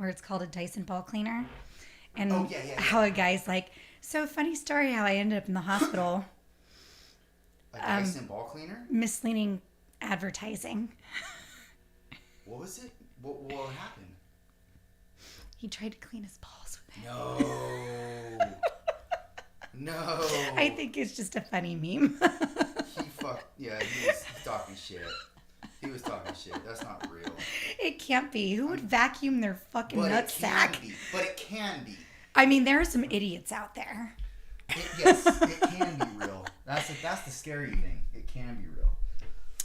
where it's called a Dyson ball cleaner. And yeah. how a guy's like, so funny story how I ended up in the hospital. A Dyson ball cleaner? Misleading advertising. What was it? What happened? He tried to clean his balls with it. No. I think it's just a funny meme. He was talking shit. He was talking shit. That's not real. It can't be. Who would vacuum their fucking nutsack? But it can be. I mean, there are some idiots out there. Yes, it can be real. That's the scary thing. It can be real.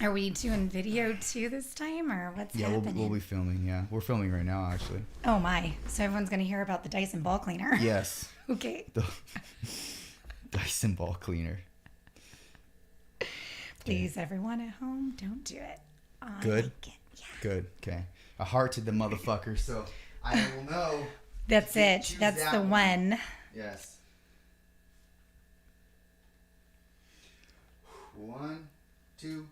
Are we doing video too this time, or what's happening? We'll be filming. Yeah, we're filming right now, actually. Oh my! So everyone's gonna hear about the Dyson ball cleaner. Yes. Okay. The Dyson ball cleaner. Please, everyone at home, don't do it. Good. Yeah. Good. Okay. I hearted the motherfucker, so I will know. That's it. That's the one. Yes. 1, 2.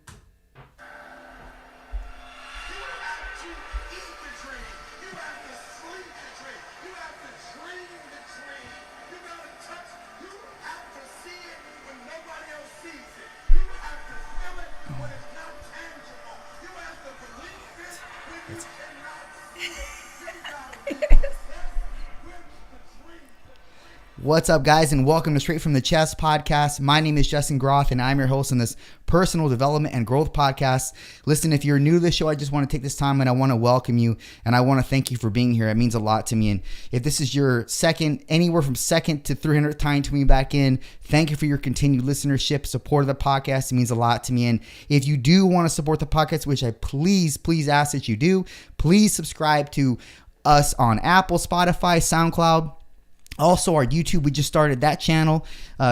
What's up, guys, and welcome to Straight from the Chest podcast. My name is Justin Groth, and I'm your host on this personal development and growth podcast. Listen, if you're new to the show, I just want to take this time and I want to welcome you, and I want to thank you for being here. It means a lot to me. And if this is your anywhere from second to 300th time tuning back in, thank you for your continued listenership, support of the podcast. It means a lot to me. And if you do want to support the podcast, which I please ask that you do, please subscribe to us on Apple, Spotify, SoundCloud. Also, our YouTube, we just started that channel.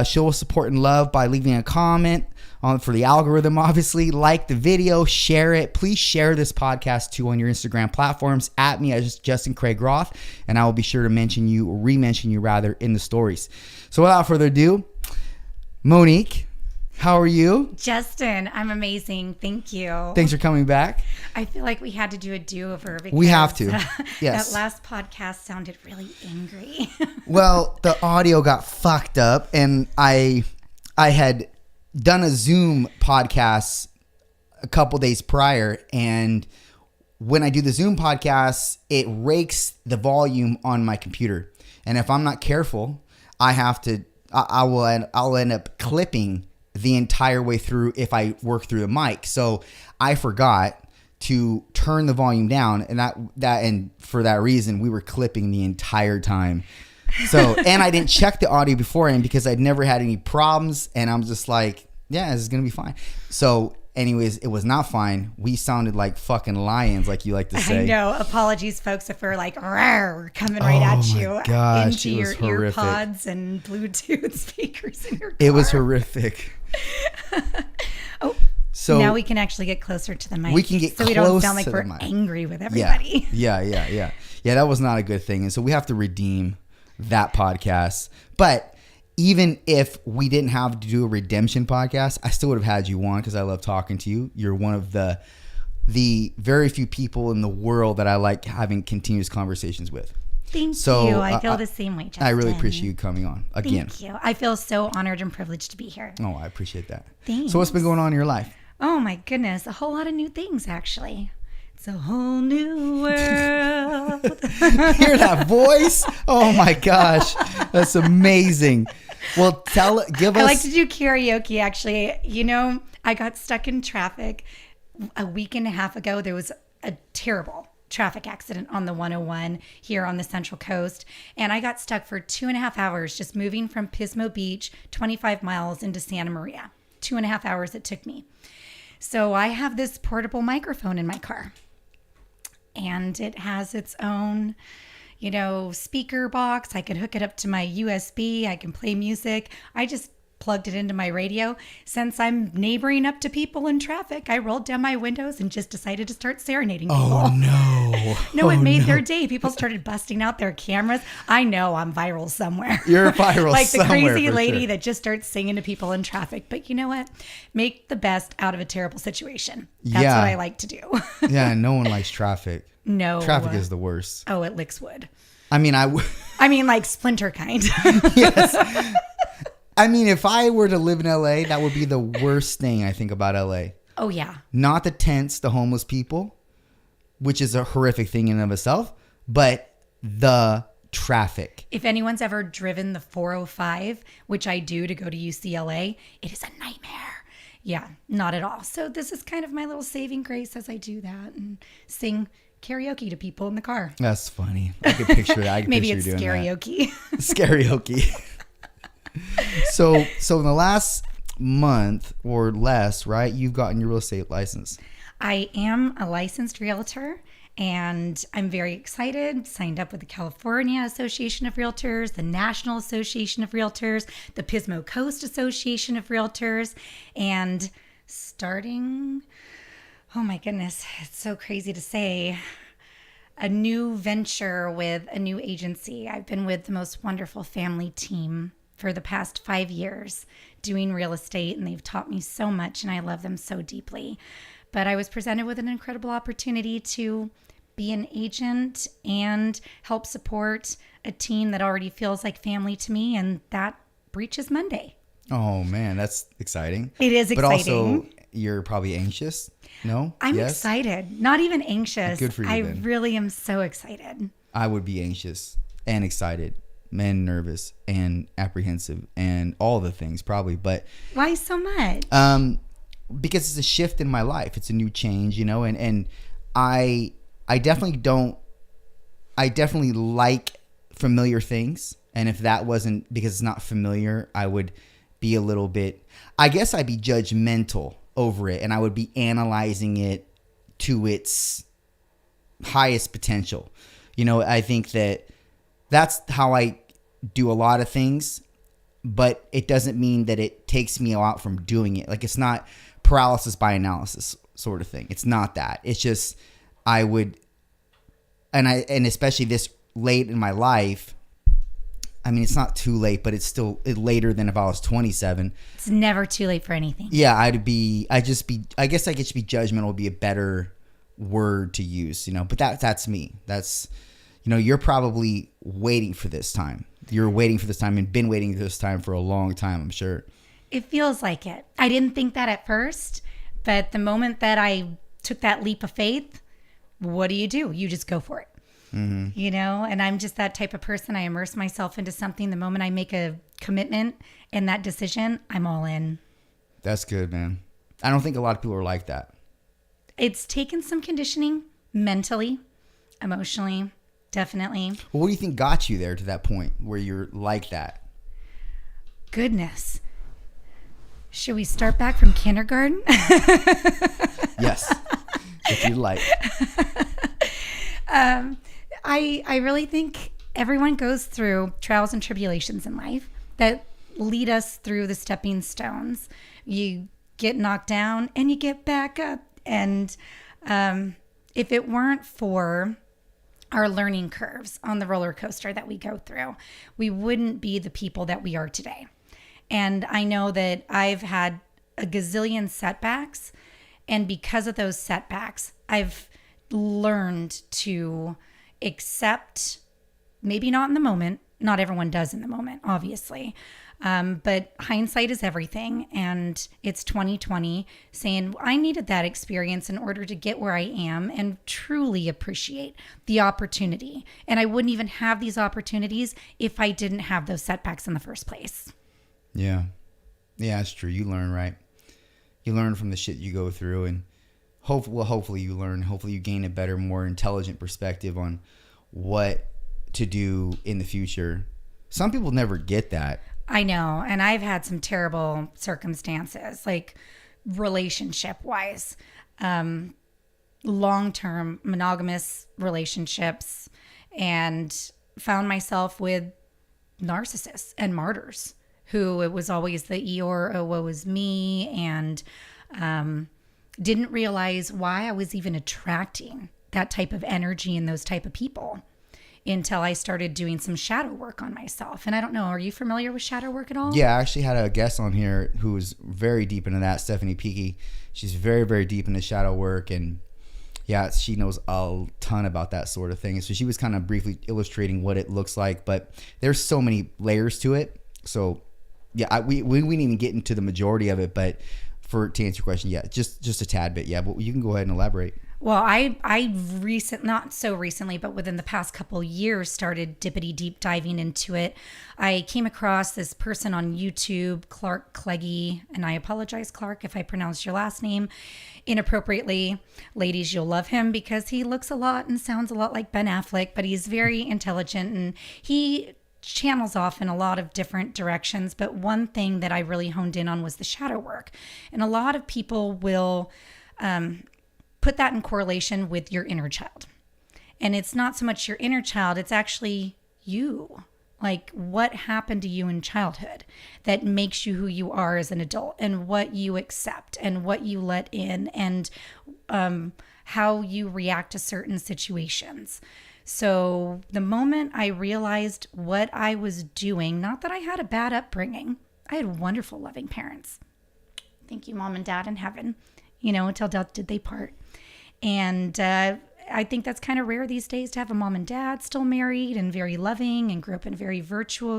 Show us support and love by leaving a comment for the algorithm, obviously. Like the video, share it. Please share this podcast too on your Instagram platforms. At me as Justin Craig Roth, and I will be sure to mention you, or re-mention you rather, in the stories. So without further ado, Monique, how are you? Justin, I'm amazing. Thank you. Thanks for coming back. I feel like we had to do a do-over because we have to. Yes. That last podcast sounded really angry. Well, the audio got fucked up, and I had done a Zoom podcast a couple days prior, and when I do the Zoom podcast, it rakes the volume on my computer, and if I'm not careful, I'll end up clipping the entire way through if I work through the mic. So I forgot to turn the volume down, and for that reason we were clipping the entire time. So and I didn't check the audio beforehand because I'd never had any problems, and I'm just like, yeah, this is gonna be fine. So anyways, it was not fine. We sounded like fucking lions, like you like to say. I know. Apologies, folks, if we're like coming right at you into your ear pods and Bluetooth speakers in your car. It was horrific. So now we can actually get closer to the mic. We can get so close we don't sound like to we're the mic. Angry with everybody. Yeah. That was not a good thing, and so we have to redeem that podcast. But even if we didn't have to do a redemption podcast, I still would have had you on because I love talking to you. You're one of the very few people in the world that I like having continuous conversations with. Thank you. I feel the same way, Justin. I really appreciate you coming on again. Thank you. I feel so honored and privileged to be here. Oh, I appreciate that. Thanks. So what's been going on in your life? Oh my goodness, a whole lot of new things actually. It's a whole new world. Hear that voice? Oh my gosh, that's amazing. Well, give us. I like to do karaoke actually. You know, I got stuck in traffic a week and a half ago. There was a terrible traffic accident on the 101 here on the Central Coast, and I got stuck for 2.5 hours just moving from Pismo Beach 25 miles into Santa Maria. 2.5 hours it took me. So I have this portable microphone in my car, and it has its own, speaker box. I can hook it up to my USB. I can play music. I just plugged it into my radio. Since I'm neighboring up to people in traffic, I rolled down my windows and just decided to start serenading people. Oh no. No, it made their day. People started busting out their cameras. I know I'm viral somewhere. You're viral like the somewhere, crazy lady sure. that just starts singing to people in traffic. But you know what? Make the best out of a terrible situation. That's what I like to do. Yeah, no one likes traffic. No. Traffic is the worst. Oh, it licks wood. I mean, I mean, like splinter kind. yes. I mean, if I were to live in LA, that would be the worst thing I think about LA. Oh, yeah. Not the tents, the homeless people, which is a horrific thing in and of itself, but the traffic. If anyone's ever driven the 405, which I do to go to UCLA, it is a nightmare. Yeah, not at all. So this is kind of my little saving grace as I do that and sing karaoke to people in the car. That's funny. I could picture that. I could Maybe picture it's doing karaoke. That. Karaoke. So in the last month or less, right, you've gotten your real estate license. I am a licensed realtor, and I'm very excited. Signed up with the California Association of Realtors, the National Association of Realtors, the Pismo Coast Association of Realtors, and starting, oh my goodness, it's so crazy to say, a new venture with a new agency. I've been with the most wonderful family team for the past 5 years doing real estate, and they've taught me so much, and I love them so deeply. But I was presented with an incredible opportunity to be an agent and help support a team that already feels like family to me, and that breaches Monday. Oh man, that's exciting. It is exciting. But also, you're probably anxious. No? I'm Yes? excited. Not even anxious. Good for you, I then. really am so excited. I would be anxious and excited and nervous and apprehensive and all the things probably, but Why so much? because it's a shift in my life. It's a new change, and I definitely like familiar things. And if that wasn't because it's not familiar, I would be a little bit, I guess I'd be judgmental over it, and I would be analyzing it to its highest potential. I think that's how I do a lot of things, but it doesn't mean that it takes me out from doing it. Like, it's not paralysis by analysis sort of thing. It's not that. It's just I would, and especially this late in my life, I mean, it's not too late, but it's still later than if I was 27. It's never too late for anything. Yeah, I guess I could be judgmental would be a better word to use, but that's me. That's, you're probably waiting for this time. You're waiting for this time and been waiting for this time for a long time, I'm sure. It feels like it. I didn't think that at first, but the moment that I took that leap of faith, what do? You just go for it. Mm-hmm. And I'm just that type of person. I immerse myself into something. The moment I make a commitment and that decision, I'm all in. That's good, man. I don't think a lot of people are like that. It's taken some conditioning mentally, emotionally, definitely. Well, what do you think got you there to that point where you're like that? Goodness. Should we start back from kindergarten? Yes, if you'd like. I really think everyone goes through trials and tribulations in life that lead us through the stepping stones. You get knocked down and you get back up. And if it weren't for our learning curves on the roller coaster that we go through, we wouldn't be the people that we are today. And I know that I've had a gazillion setbacks. And because of those setbacks, I've learned to accept, maybe not in the moment. Not everyone does in the moment, obviously. But hindsight is everything. And it's 2020 saying I needed that experience in order to get where I am and truly appreciate the opportunity. And I wouldn't even have these opportunities if I didn't have those setbacks in the first place. Yeah. Yeah, that's true. You learn, right? You learn from the shit you go through, and hopefully you learn. Hopefully you gain a better, more intelligent perspective on what to do in the future. Some people never get that. I know. And I've had some terrible circumstances, like relationship-wise, long-term monogamous relationships, and found myself with narcissists and martyrs who it was always the Eeyore, oh, woe is me, and didn't realize why I was even attracting that type of energy and those type of people until I started doing some shadow work on myself. And I don't know, are you familiar with shadow work at all? Yeah, I actually had a guest on here who was very deep into that, Stephanie Peaky. She's very, very deep into shadow work. And, Yeah, she knows a ton about that sort of thing. So she was kind of briefly illustrating what it looks like, but there's so many layers to it. So yeah, we didn't even get into the majority of it, but to answer your question, yeah, just a tad bit. Yeah, but you can go ahead and elaborate. Well, not so recently, but within the past couple years, started dippity deep diving into it. I came across this person on YouTube, Clark Cleggy, and I apologize, Clark, if I pronounced your last name inappropriately. Ladies, you'll love him because he looks a lot and sounds a lot like Ben Affleck, but he's very intelligent and he channels off in a lot of different directions. But one thing that I really honed in on was the shadow work. And a lot of people will put that in correlation with your inner child. And it's not so much your inner child, it's actually you. Like what happened to you in childhood that makes you who you are as an adult, and what you accept and what you let in, and how you react to certain situations. So the moment I realized what I was doing, not that I had a bad upbringing, I had wonderful, loving parents. Thank you, Mom and Dad in heaven. Until death did they part. And I think that's kind of rare these days to have a mom and dad still married and very loving and grew up in a very virtuous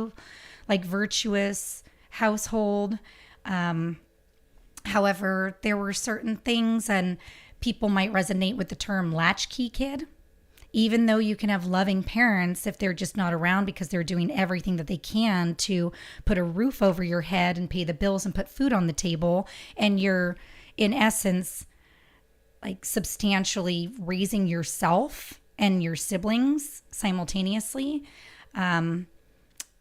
household. However, there were certain things, and people might resonate with the term latchkey kid. Even though you can have loving parents, if they're just not around because they're doing everything that they can to put a roof over your head and pay the bills and put food on the table, and you're in essence like substantially raising yourself and your siblings simultaneously,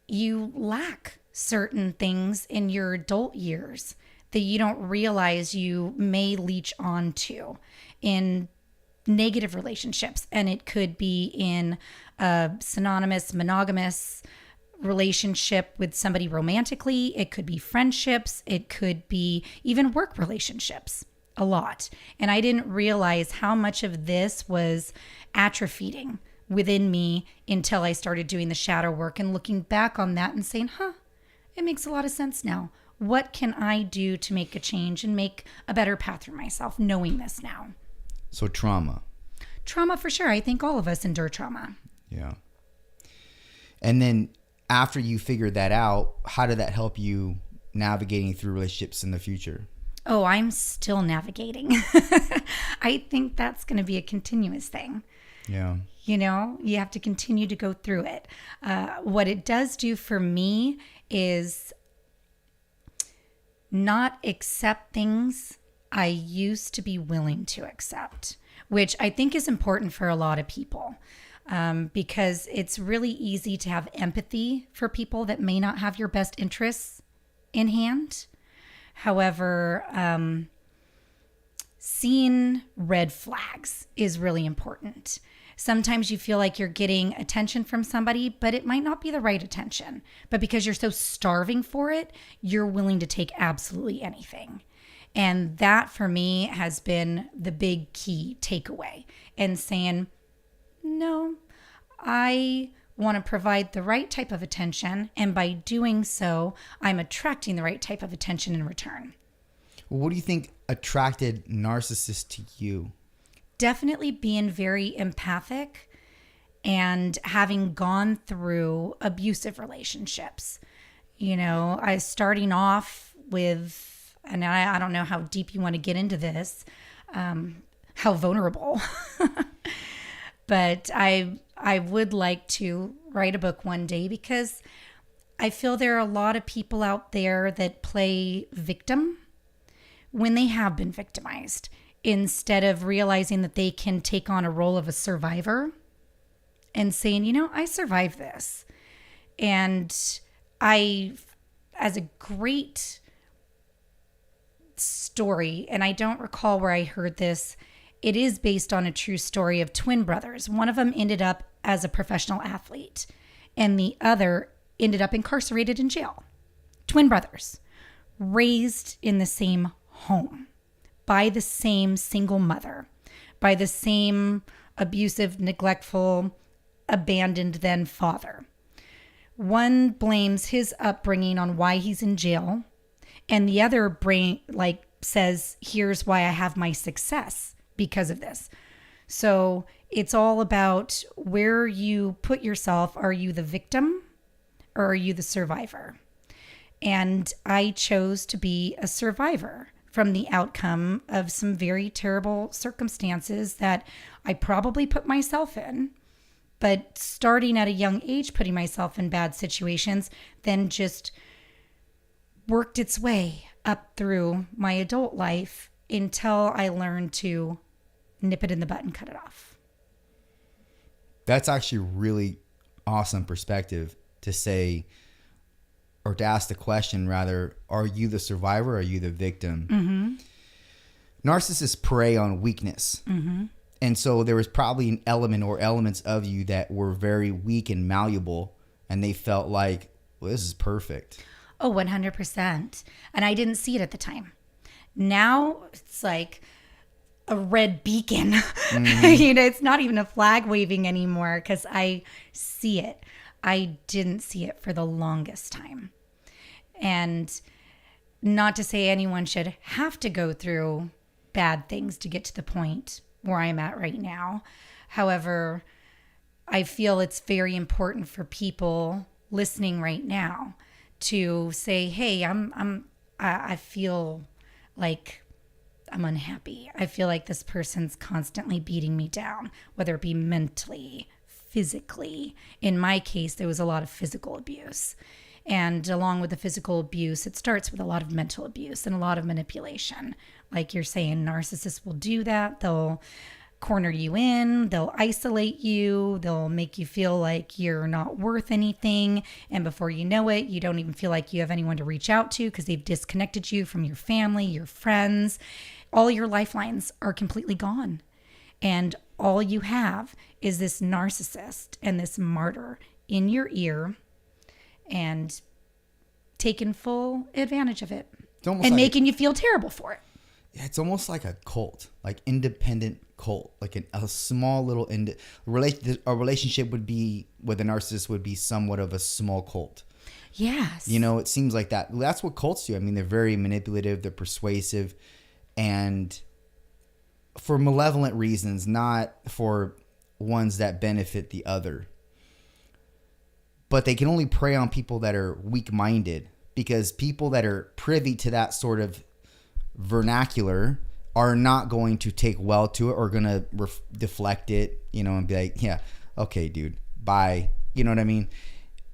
you lack certain things in your adult years that you don't realize you may leech on to in negative relationships. And it could be in a synonymous, monogamous relationship with somebody romantically. It could be friendships. It could be even work relationships. A lot. And I didn't realize how much of this was atrophying within me until I started doing the shadow work and looking back on that and saying, it makes a lot of sense now. What can I do to make a change and make a better path for myself, knowing this now? So trauma for sure. I think all of us endure trauma. Yeah. And then after you figured that out, how did that help you navigating through relationships in the future? Oh, I'm still navigating. I think that's going to be a continuous thing. Yeah. You have to continue to go through it. What it does do for me is not accept things I used to be willing to accept, which I think is important for a lot of people, because it's really easy to have empathy for people that may not have your best interests in hand. However, seeing red flags is really important. Sometimes you feel like you're getting attention from somebody, but it might not be the right attention. But because you're so starving for it, you're willing to take absolutely anything. And that for me has been the big key takeaway, and saying, no, I want to provide the right type of attention, and by doing so, I'm attracting the right type of attention in return. What do you think attracted narcissists to you? Definitely being very empathic and having gone through abusive relationships. I was starting off with, and I don't know how deep you want to get into this, how vulnerable, but I would like to write a book one day, because I feel there are a lot of people out there that play victim when they have been victimized, instead of realizing that they can take on a role of a survivor and saying, I survived this. And as a great story, and I don't recall where I heard this, it is based on a true story of twin brothers. One of them ended up as a professional athlete, and the other ended up incarcerated in jail. Twin brothers, raised in the same home, by the same single mother, by the same abusive, neglectful, abandoned then father. One blames his upbringing on why he's in jail, and the other says, here's why I have my success because of this. So it's all about where you put yourself. Are you the victim or are you the survivor? And I chose to be a survivor from the outcome of some very terrible circumstances that I probably put myself in. But starting at a young age, putting myself in bad situations, then just worked its way up through my adult life until I learned to nip it in the bud and cut it off. That's actually really awesome perspective to say, or to ask the question rather, are you the survivor or are you the victim? Mm-hmm. Narcissists prey on weakness. Mm-hmm. And so there was probably an element or elements of you that were very weak and malleable, and they felt like, well, this is perfect. Oh, 100%. And I didn't see it at the time. Now it's like a red beacon. Mm-hmm. It's not even a flag waving anymore because I see it. I didn't see it for the longest time. And not to say anyone should have to go through bad things to get to the point where I'm at right now. However, I feel it's very important for people listening right now to say, hey, I feel like I'm unhappy. I feel like this person's constantly beating me down, whether it be mentally, physically. In my case, there was a lot of physical abuse. And along with the physical abuse, it starts with a lot of mental abuse and a lot of manipulation. Like you're saying, narcissists will do that. They'll corner you in, they'll isolate you, they'll make you feel like you're not worth anything. And before you know it, you don't even feel like you have anyone to reach out to because they've disconnected you from your family, your friends. All your lifelines are completely gone. And all you have is this narcissist and this martyr in your ear and taking full advantage of it and like making you feel terrible for it. Yeah, it's almost like a cult, like independent cult, like a small little a relationship would be with a narcissist would be somewhat of a small cult. Yes. It seems like that. That's what cults do. I mean, they're very manipulative, they're persuasive, and for malevolent reasons, not for ones that benefit the other. But they can only prey on people that are weak-minded, because people that are privy to that sort of vernacular are not going to take well to it or going to deflect it, and be like, yeah, okay, dude, bye. You know what I mean?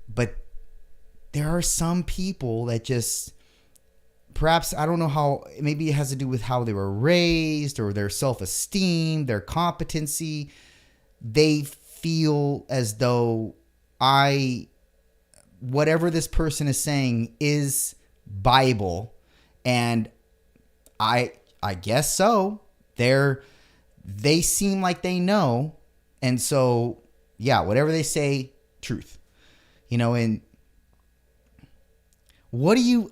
But there are some people that just, perhaps, I don't know how, maybe it has to do with how they were raised or their self-esteem, their competency. They feel as though whatever this person is saying is Bible, and I guess so. They seem like they know, and so yeah, whatever they say, truth. And what do you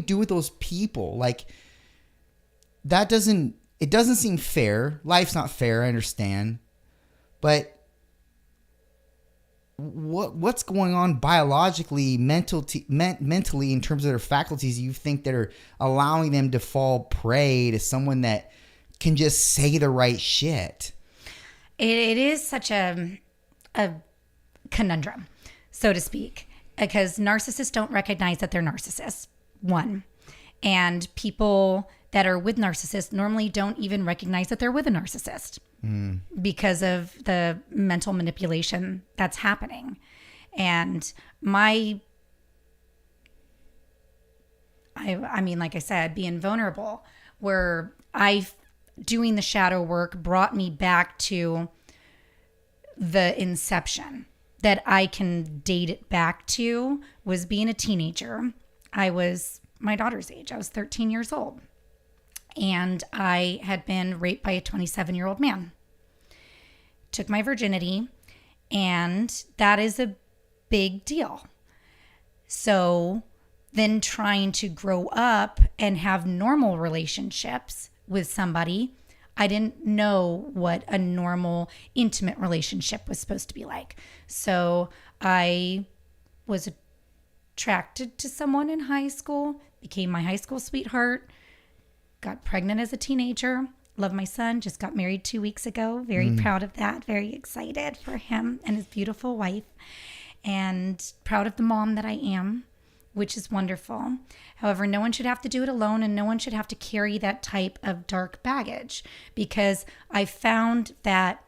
do with those people? Like, it doesn't seem fair. Life's not fair, I understand, but what's going on biologically, mentally in terms of their faculties, you think that are allowing them to fall prey to someone that can just say the right shit? It is such a conundrum, so to speak, because narcissists don't recognize that they're narcissists, one. And people that are with narcissists normally don't even recognize that they're with a narcissist because of the mental manipulation that's happening. And like I said, being vulnerable, where doing the shadow work brought me back to the inception that I can date it back to was being a teenager. I was my daughter's age. I was 13 years old. And I had been raped by a 27-year-old man. Took my virginity, and that is a big deal. So then trying to grow up and have normal relationships with somebody, I didn't know what a normal, intimate relationship was supposed to be like. So I was attracted to someone in high school, became my high school sweetheart, got pregnant as a teenager, Love my son. Just got married 2 weeks ago. Very proud of that. Very excited for him and his beautiful wife. And proud of the mom that I am, which is wonderful. However, no one should have to do it alone, and no one should have to carry that type of dark baggage, because I found that,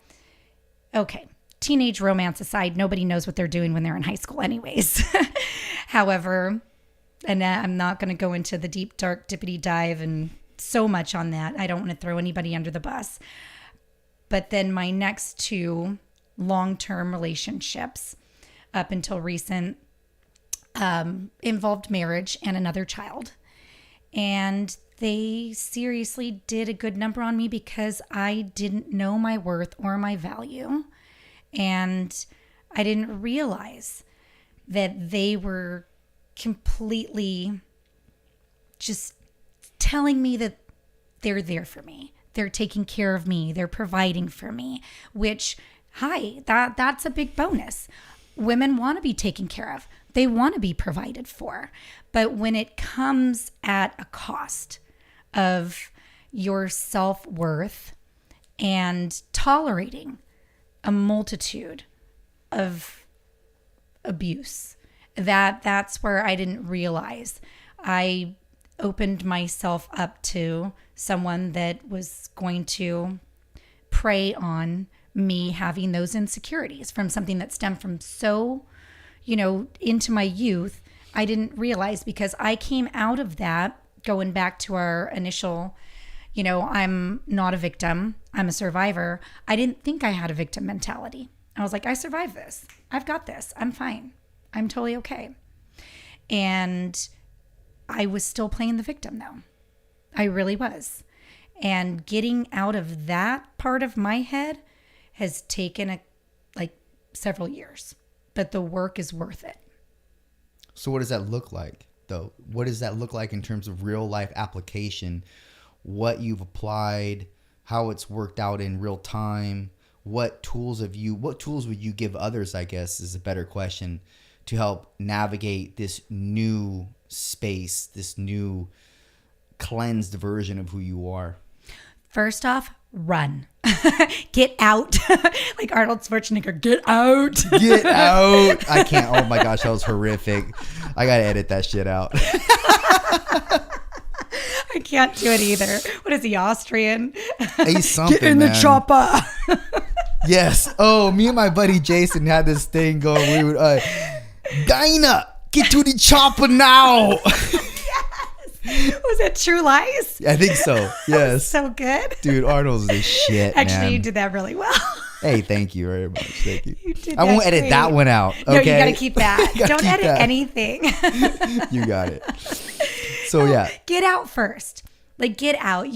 okay, teenage romance aside, nobody knows what they're doing when they're in high school anyways. However, and I'm not going to go into the deep, dark, dippity dive and so much on that. I don't want to throw anybody under the bus. But then my next 2 long-term relationships up until recent involved marriage and another child. And they seriously did a good number on me because I didn't know my worth or my value. And I didn't realize that they were completely just telling me that they're there for me. They're taking care of me. They're providing for me, which, hi, that's a big bonus. Women want to be taken care of. They want to be provided for. But when it comes at a cost of your self-worth and tolerating a multitude of abuse, that's where I didn't realize I opened myself up to someone that was going to prey on me having those insecurities from something that stemmed from so, into my youth. I didn't realize, because I came out of that, going back to our initial, I'm not a victim, I'm a survivor. I didn't think I had a victim mentality. I was like, I survived this. I've got this. I'm fine. I'm totally okay. And I was still playing the victim though. I really was. And getting out of that part of my head has taken several years, but the work is worth it. So what does that look like though? What does that look like in terms of real life application? What you've applied, how it's worked out in real time? What tools would you give others, I guess, is a better question, to help navigate this new space, this new cleansed version of who you are? First off, run. Get out. Like Arnold Schwarzenegger, get out. Get out. I can't. Oh my gosh, that was horrific. I got to edit that shit out. I can't do it either. What is he, Austrian? He's something, Get in the chopper. Yes. Oh, me and my buddy Jason had this thing going. We would, Dinah, get to the chopper now. Was it True Lies? I think so. Yes. So good. Dude, Arnold's the shit, Actually, man. you did that really well. Hey, thank you very much. Thank you. I won't edit great. that one out. Okay? No, you got to keep that. Don't keep edit that. anything. You got it. So, yeah. Get out first. Get out.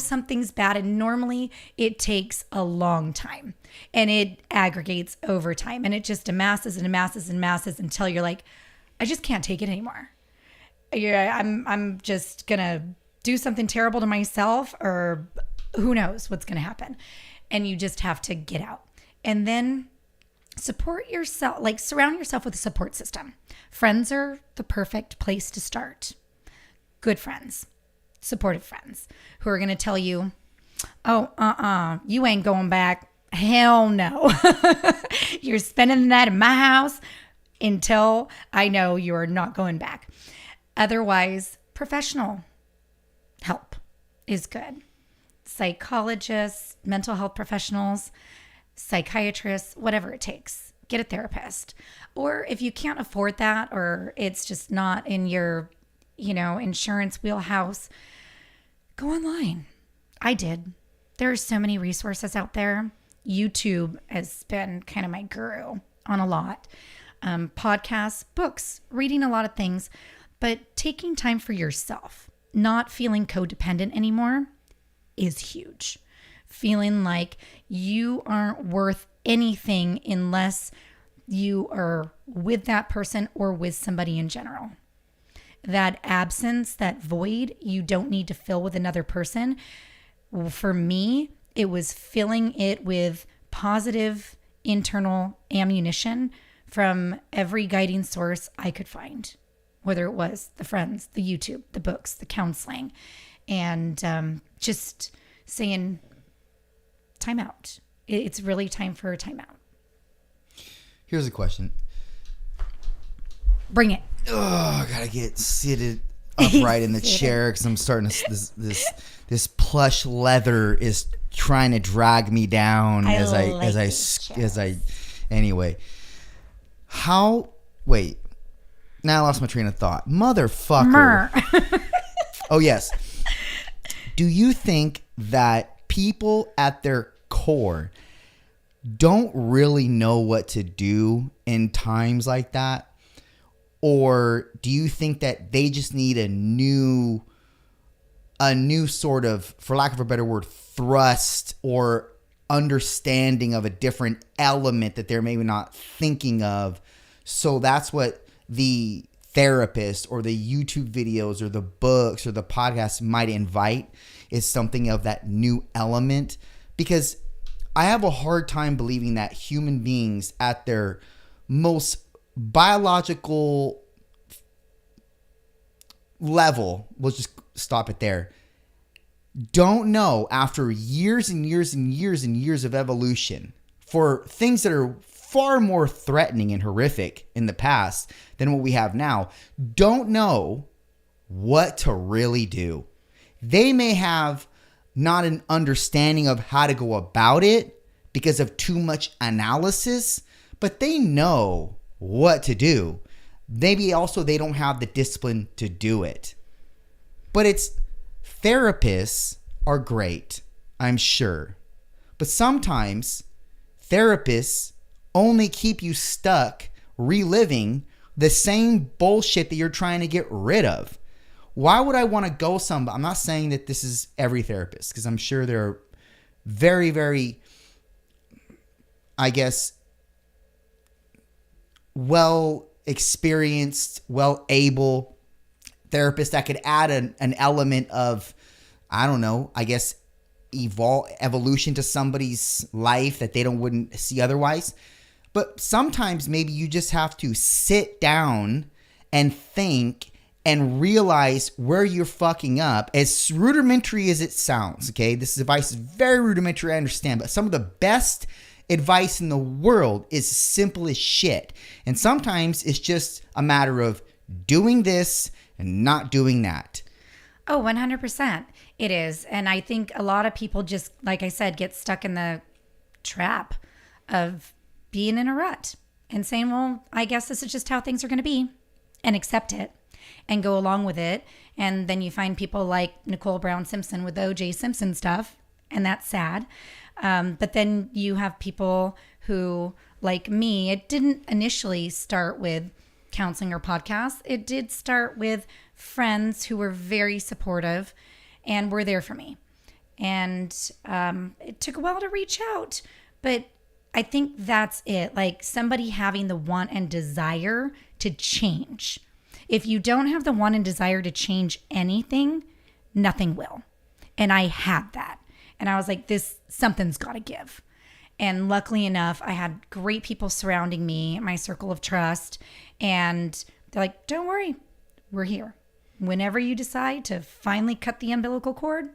Something's bad, and normally it takes a long time, and it aggregates over time, and it just amasses and amasses and amasses until you're like, I just can't take it anymore. I'm just gonna do something terrible to myself, or who knows what's gonna happen. And you just have to get out, and then support yourself. Surround yourself with a support system. Friends are the perfect place to start. Good friends, supportive friends who are gonna tell you, oh, you ain't going back. Hell no. You're spending the night in my house until I know you're not going back. Otherwise, professional help is good. Psychologists, mental health professionals, psychiatrists, whatever it takes. Get a therapist. Or if you can't afford that, or it's just not in your, insurance wheelhouse, go online. I did. There are so many resources out there. YouTube has been kind of my guru on a lot. Podcasts, books, reading a lot of things. But taking time for yourself, not feeling codependent anymore, is huge. Feeling like you aren't worth anything unless you are with that person or with somebody in general. That absence, that void, you don't need to fill with another person. For me, it was filling it with positive internal ammunition from every guiding source I could find. Whether it was the friends, the YouTube, the books, the counseling, and just saying, time out. It's really time for a timeout. Here's a question. Bring it. Oh, I gotta get seated upright in the chair because I'm starting to this plush leather is trying to drag me down anyway. Wait. Now I lost my train of thought. Motherfucker. Oh yes. Do you think that people at their core don't really know what to do in times like that? Or do you think that they just need a new sort of, for lack of a better word, thrust or understanding of a different element that they're maybe not thinking of? So that's what the therapist or the YouTube videos or the books or the podcasts might invite, is something of that new element. Because I have a hard time believing that human beings at their most biological level, we'll just stop it there, don't know, after years and years and years and years of evolution, for things that are far more threatening and horrific in the past than what we have now, don't know what to really do. They may have not an understanding of how to go about it because of too much analysis, but they know what to do. Maybe also they don't have the discipline to do it. But therapists are great, I'm sure. But sometimes therapists only keep you stuck reliving the same bullshit that you're trying to get rid of. Why would I want to go I'm not saying that this is every therapist, because I'm sure there are very, very, I guess, well experienced, well able therapists that could add an element of, I don't know, I guess evolution to somebody's life that they wouldn't see otherwise. But sometimes maybe you just have to sit down and think and realize where you're fucking up. As rudimentary as it sounds, okay? This advice is very rudimentary, I understand, but some of the best advice in the world is simple as shit. And sometimes it's just a matter of doing this and not doing that. Oh, 100%. It is. And I think a lot of people just, like I said, get stuck in the trap of being in a rut and saying, well, I guess this is just how things are going to be, and accept it and go along with it. And then you find people like Nicole Brown Simpson with the O.J. Simpson stuff, and that's sad. But then you have people who, like me, it didn't initially start with counseling or podcasts. It did start with friends who were very supportive and were there for me. And it took a while to reach out, but I think that's it. Like somebody having the want and desire to change. If you don't have the want and desire to change anything, nothing will. And I had that. And I was like, something's got to give. And luckily enough, I had great people surrounding me, my circle of trust. And they're like, don't worry, we're here. Whenever you decide to finally cut the umbilical cord,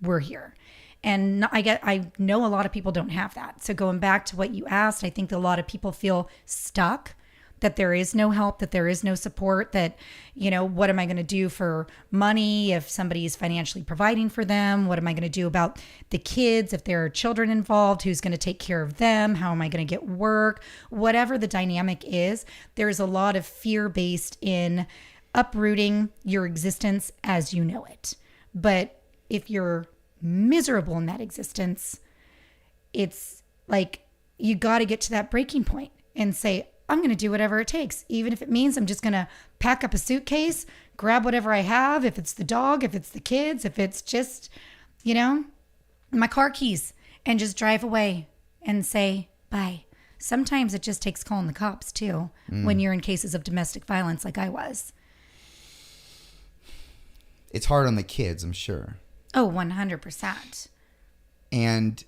we're here. And I know a lot of people don't have that. So going back to what you asked, I think a lot of people feel stuck, that there is no help, that there is no support, that, what am I going to do for money if somebody is financially providing for them? What am I going to do about the kids if there are children involved? Who's going to take care of them? How am I going to get work? Whatever the dynamic is, there's a lot of fear based in uprooting your existence as you know it. But if you're miserable in that existence, it's like you got to get to that breaking point and say, I'm going to do whatever it takes, even if it means I'm just going to pack up a suitcase, grab whatever I have, if it's the dog, if it's the kids, if it's just, my car keys, and just drive away and say bye. Sometimes it just takes calling the cops too, when you're in cases of domestic violence like I was. It's hard on the kids, I'm sure. Oh, 100%. And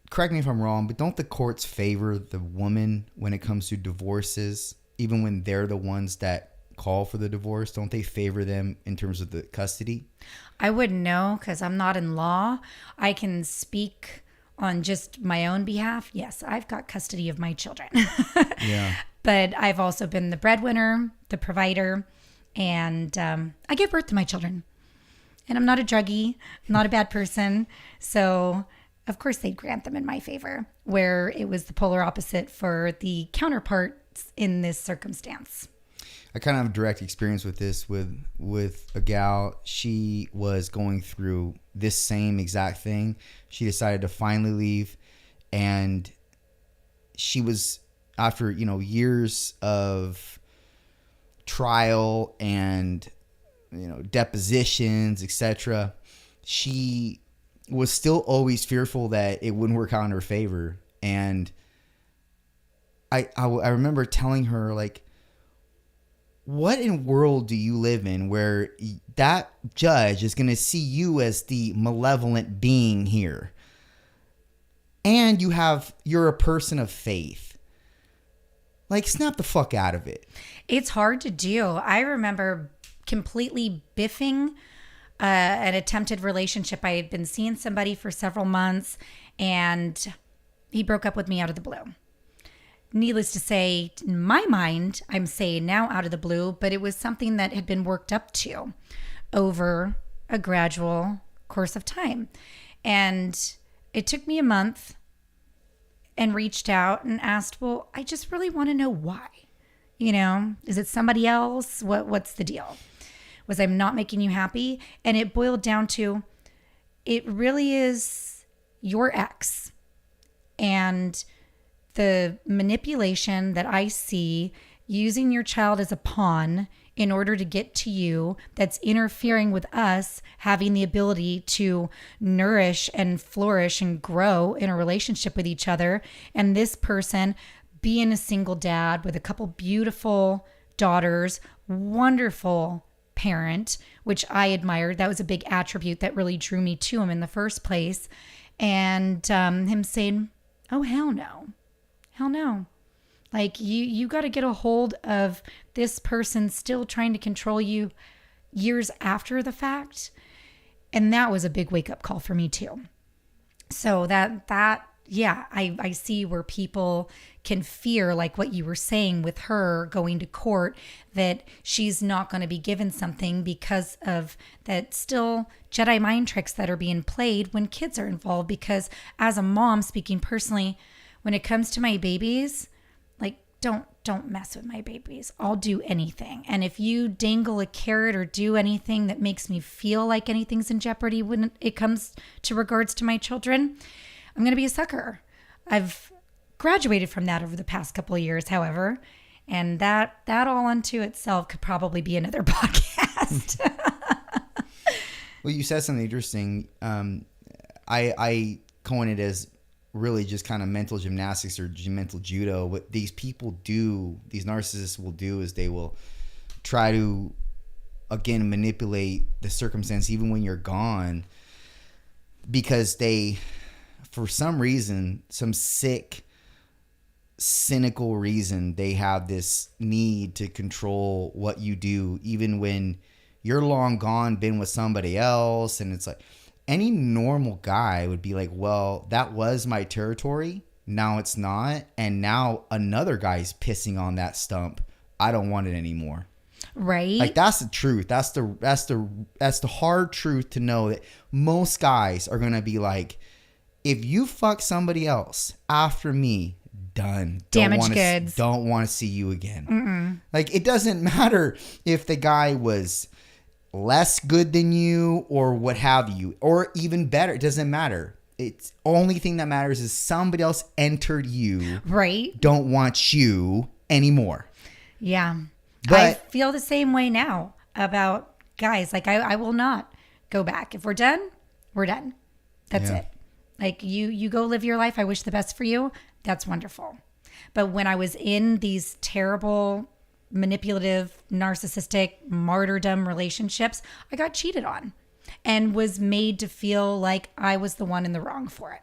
correct me if I'm wrong, but don't the courts favor the woman when it comes to divorces, even when they're the ones that call for the divorce? Don't they favor them in terms of the custody? I wouldn't know because I'm not in law. I can speak on just my own behalf. Yes, I've got custody of my children. Yeah. But I've also been the breadwinner, the provider, and I give birth to my children. And I'm not a druggie, I'm not a bad person. So, of course, they'd grant them in my favor, where it was the polar opposite for the counterparts in this circumstance. I kind of have direct experience with this with a gal. She was going through this same exact thing. She decided to finally leave, and she was, after, you know, years of trial and, you know, depositions, etc., she was still always fearful that it wouldn't work out in her favor. And I remember telling her, like, what in world do you live in where that judge is going to see you as the malevolent being here? And you're a person of faith. Like, snap the fuck out of it. It's hard to do. I remember completely biffing an attempted relationship. I had been seeing somebody for several months, and he broke up with me out of the blue. Needless to say, in my mind, I'm saying now out of the blue, but it was something that had been worked up to over a gradual course of time. And it took me a month, and reached out and asked, well, I just really want to know why. You know, is it somebody else? What's the deal? Was I not making you happy? And it boiled down to, it really is your ex. And the manipulation that I see, using your child as a pawn in order to get to you, that's interfering with us having the ability to nourish and flourish and grow in a relationship with each other. And this person being a single dad with a couple beautiful daughters, wonderful parent, which I admired. That was a big attribute that really drew me to him in the first place. And him saying, oh, hell no. Hell no. Like, you got to get a hold of this person still trying to control you years after the fact. And that was a big wake up call for me too. So I see where people can fear, like what you were saying with her going to court, that she's not going to be given something because of that still Jedi mind tricks that are being played when kids are involved. Because as a mom, speaking personally, when it comes to my babies, like, don't mess with my babies. I'll do anything. And if you dangle a carrot or do anything that makes me feel like anything's in jeopardy when it comes to regards to my children, I'm going to be a sucker. I've graduated from that over the past couple of years, however, and that all unto itself could probably be another podcast. Well, you said something interesting. I coin it as really just kind of mental gymnastics or mental judo. What these people do, these narcissists will do, is they will try to, again, manipulate the circumstance even when you're gone, because they, for some reason, some sick, cynical reason, they have this need to control what you do even when you're long gone, been with somebody else. And it's like, any normal guy would be like, well, that was my territory. Now it's not. And now another guy's pissing on that stump. I don't want it anymore. Right. Like, that's the truth. That's the hard truth to know, that most guys are going to be like, if you fuck somebody else after me, done. Damaged goods. Don't want to see you again. Mm-mm. Like, it doesn't matter if the guy was less good than you or what have you, or even better. It doesn't matter. It's only thing that matters is somebody else entered you. Right. Don't want you anymore. Yeah. But I feel the same way now about guys. Like, I will not go back. If we're done, we're done. That's it. Like, you go live your life. I wish the best for you. That's wonderful. But when I was in these terrible, manipulative, narcissistic, martyrdom relationships, I got cheated on and was made to feel like I was the one in the wrong for it,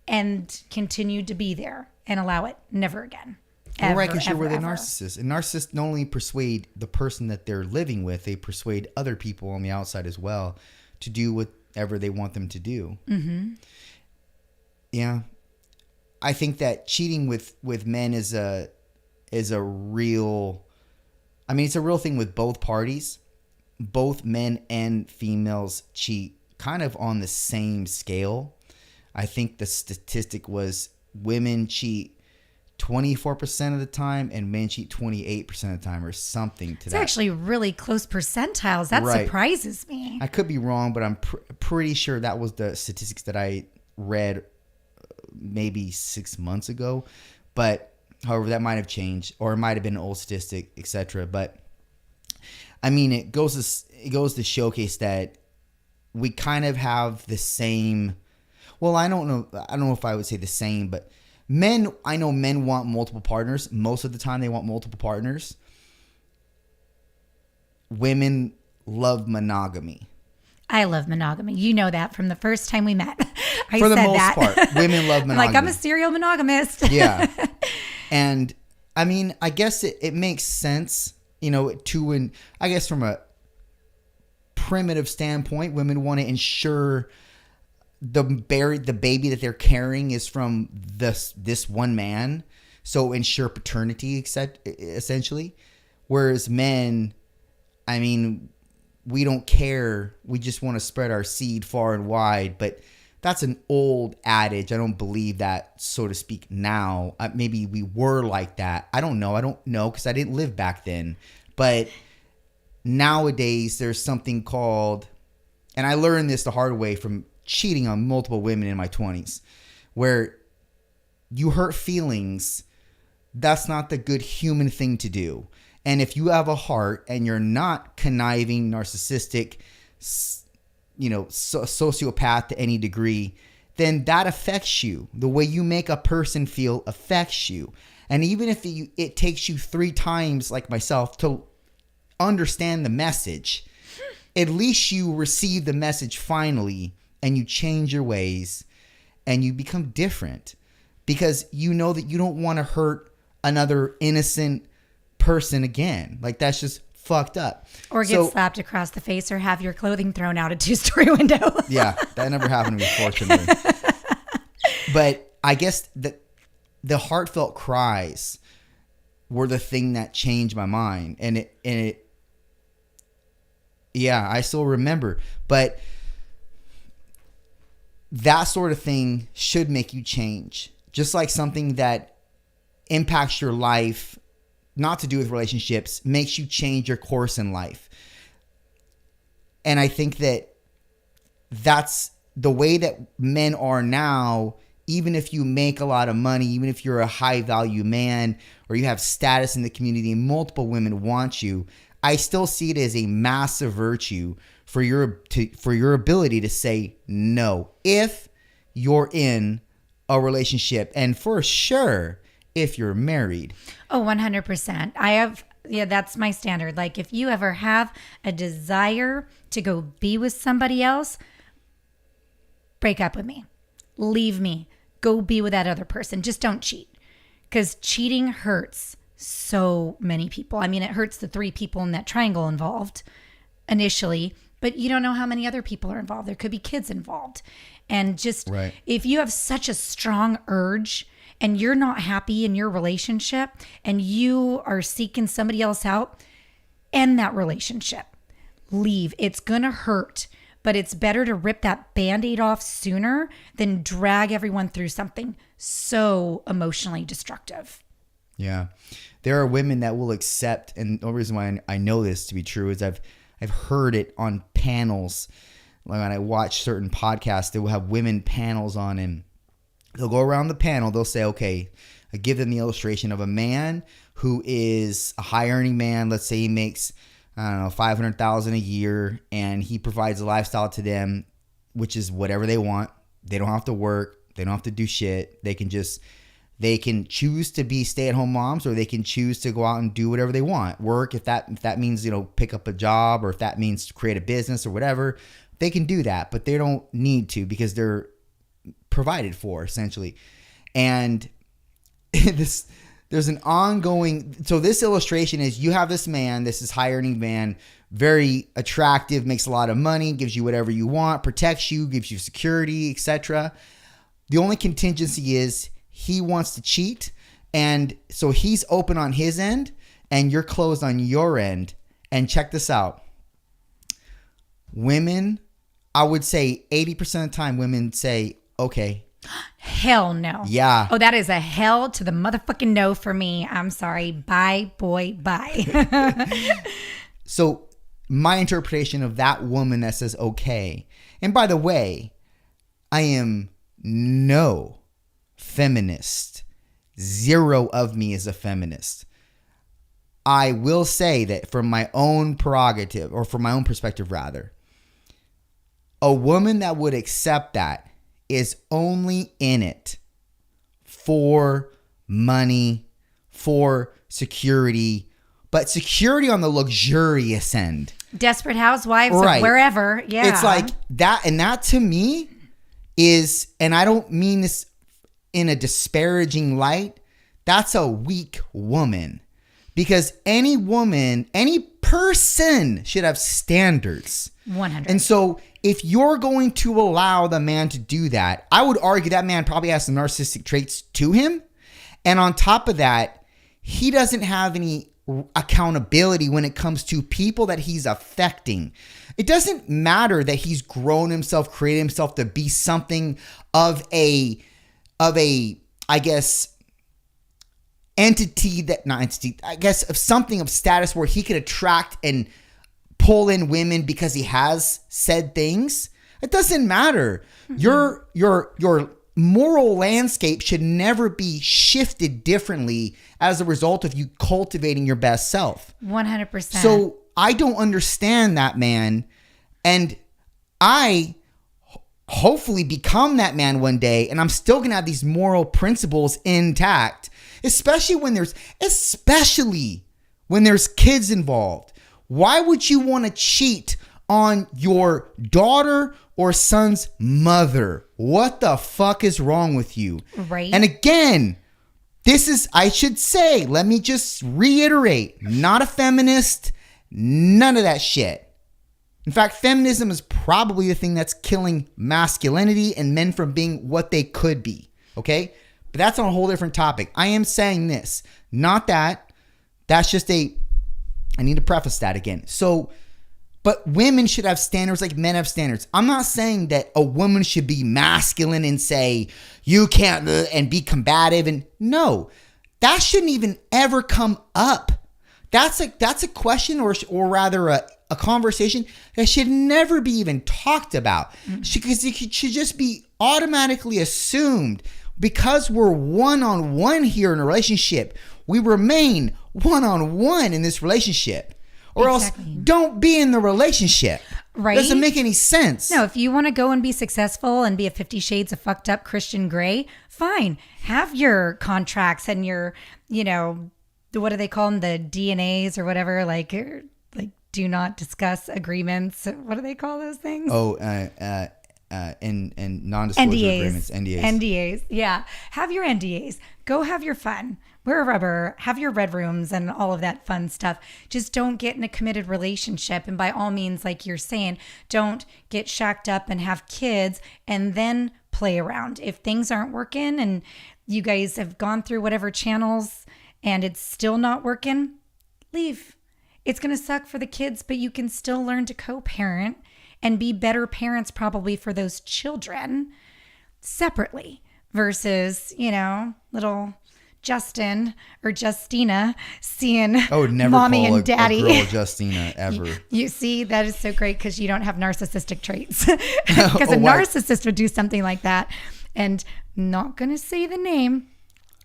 and continued to be there and allow it never again. Ever, right, because you're ever, with a ever. narcissist. And narcissists not only persuade the person that they're living with, they persuade other people on the outside as well to do whatever they want them to do. Mm-hmm. Yeah. I think that cheating with men is a real... I mean, it's a real thing with both parties. Both men and females cheat kind of on the same scale. I think the statistic was women cheat 24% of the time and men cheat 28% of the time, or something to that. It's actually really close percentiles. That Right. surprises me. I could be wrong, but I'm pretty sure that was the statistics that I read maybe 6 months ago. But however, that might have changed, or it might have been an old statistic, etc. But I mean, it goes to showcase that we kind of have the same. Well, I don't know if I would say the same, but I know men want multiple partners. Most of the time they want multiple partners. Women love monogamy. I love monogamy. You know that from the first time we met. I For the said most that. part, women love monogamy. Like, I'm a serial monogamist. Yeah. And I mean, I guess it makes sense, I guess from a primitive standpoint, women want to ensure the baby that they're carrying is from this one man. So ensure paternity, essentially. Whereas men, I mean, we don't care. We just want to spread our seed far and wide. But that's an old adage. I don't believe that, so to speak, now. Maybe we were like that. I don't know because I didn't live back then. But nowadays, there's something called, and I learned this the hard way from cheating on multiple women in my 20s, where you hurt feelings. That's not the good human thing to do. And if you have a heart and you're not conniving, narcissistic, sociopath to any degree, then that affects you. The way you make a person feel affects you. And even if it takes you 3 times, like myself, to understand the message, at least you receive the message finally and you change your ways and you become different, because you know that you don't want to hurt another innocent person again. Like, that's just fucked up. Or get slapped across the face or have your clothing thrown out a 2-story window. Yeah, that never happened to me, fortunately. But I guess the heartfelt cries were the thing that changed my mind. And it yeah, I still remember. But that sort of thing should make you change. Just like something that impacts your life, not to do with relationships, makes you change your course in life. And I think that that's the way that men are now. Even if you make a lot of money, even if you're a high value man, or you have status in the community and multiple women want you, I still see it as a massive virtue for your ability to say no if you're in a relationship, and for sure if you're married. Oh, 100%. That's my standard. Like, if you ever have a desire to go be with somebody else, break up with me. Leave me. Go be with that other person. Just don't cheat. Because cheating hurts so many people. I mean, it hurts the 3 people in that triangle involved initially, but you don't know how many other people are involved. There could be kids involved. And just, right. If you have such a strong urge and you're not happy in your relationship and you are seeking somebody else out, end that relationship. Leave. It's going to hurt, but it's better to rip that Band-Aid off sooner than drag everyone through something so emotionally destructive. Yeah. There are women that will accept, and the reason why I know this to be true is I've heard it on panels. Like when I watch certain podcasts, they will have women panels on, and they'll go around the panel. They'll say, okay, I give them the illustration of a man who is a high earning man. Let's say he makes, I don't know, $500,000 a year, and he provides a lifestyle to them, which is whatever they want. They don't have to work. They don't have to do shit. They can choose to be stay-at-home moms, or they can choose to go out and do whatever they want. Work, if that means, pick up a job, or if that means to create a business or whatever, they can do that, but they don't need to because they're provided for, essentially. And this there's an ongoing. So this illustration is you have this man, this is high earning man, very attractive, makes a lot of money, gives you whatever you want, protects you, gives you security, etc. The only contingency is he wants to cheat. And so he's open on his end and you're closed on your end. And check this out. Women, I would say 80% of the time women say, okay. Hell no. Yeah. Oh, that is a hell to the motherfucking no for me. I'm sorry. Bye, boy, bye. So my interpretation of that woman that says, okay. And by the way, I am no feminist. Zero of me is a feminist. I will say that from my own prerogative, or from my own perspective rather, a woman that would accept that is only in it for money, for security, but security on the luxurious end. Desperate Housewives Right. of wherever. Yeah. It's like that. And that to me is, and I don't mean this in a disparaging light, that's a weak woman. Because any woman, any person should have standards. 100. And so if you're going to allow the man to do that, I would argue that man probably has some narcissistic traits to him. And on top of that, he doesn't have any accountability when it comes to people that he's affecting. It doesn't matter that he's grown himself, created himself to be something of a, I guess, of something of status where he could attract and pull in women because he has said things. It doesn't matter. Mm-hmm. Your moral landscape should never be shifted differently as a result of you cultivating your best self. 100%. So I don't understand that man, and I hopefully become that man one day, and I'm still gonna have these moral principles intact. Especially when there's kids involved. Why would you want to cheat on your daughter or son's mother? What the fuck is wrong with you? Right. And again, this is, I should say, let me just reiterate, not a feminist, none of that shit. In fact, feminism is probably the thing that's killing masculinity and men from being what they could be. Okay? But that's on a whole different topic. I am saying this, not that. That's just I need to preface that again. So, but women should have standards like men have standards. I'm not saying that a woman should be masculine and say, you can't, and be combative. And no, that shouldn't even ever come up. That's a question or rather a conversation that should never be even talked about. Because it should just be automatically assumed. Because we're one-on-one here in a relationship, we remain one-on-one in this relationship. Or exactly. Else don't be in the relationship. Right? Doesn't make any sense. No, if you want to go and be successful and be a 50 Shades of fucked up Christian Grey, fine. Have your contracts and your, what do they call them? The DNAs or whatever, like do not discuss agreements. What do they call those things? Oh, and non-disclosure agreements, NDAs. NDAs, yeah. Have your NDAs. Go have your fun. Wear a rubber. Have your red rooms and all of that fun stuff. Just don't get in a committed relationship. And by all means, like you're saying, don't get shacked up and have kids and then play around. If things aren't working and you guys have gone through whatever channels and it's still not working, leave. It's going to suck for the kids, but you can still learn to co-parent and be better parents probably for those children separately versus, little Justin or Justina seeing mommy and daddy. A girl Justina ever. You see, that is so great because you don't have narcissistic traits. Because a narcissist would do something like that. And not going to say the name,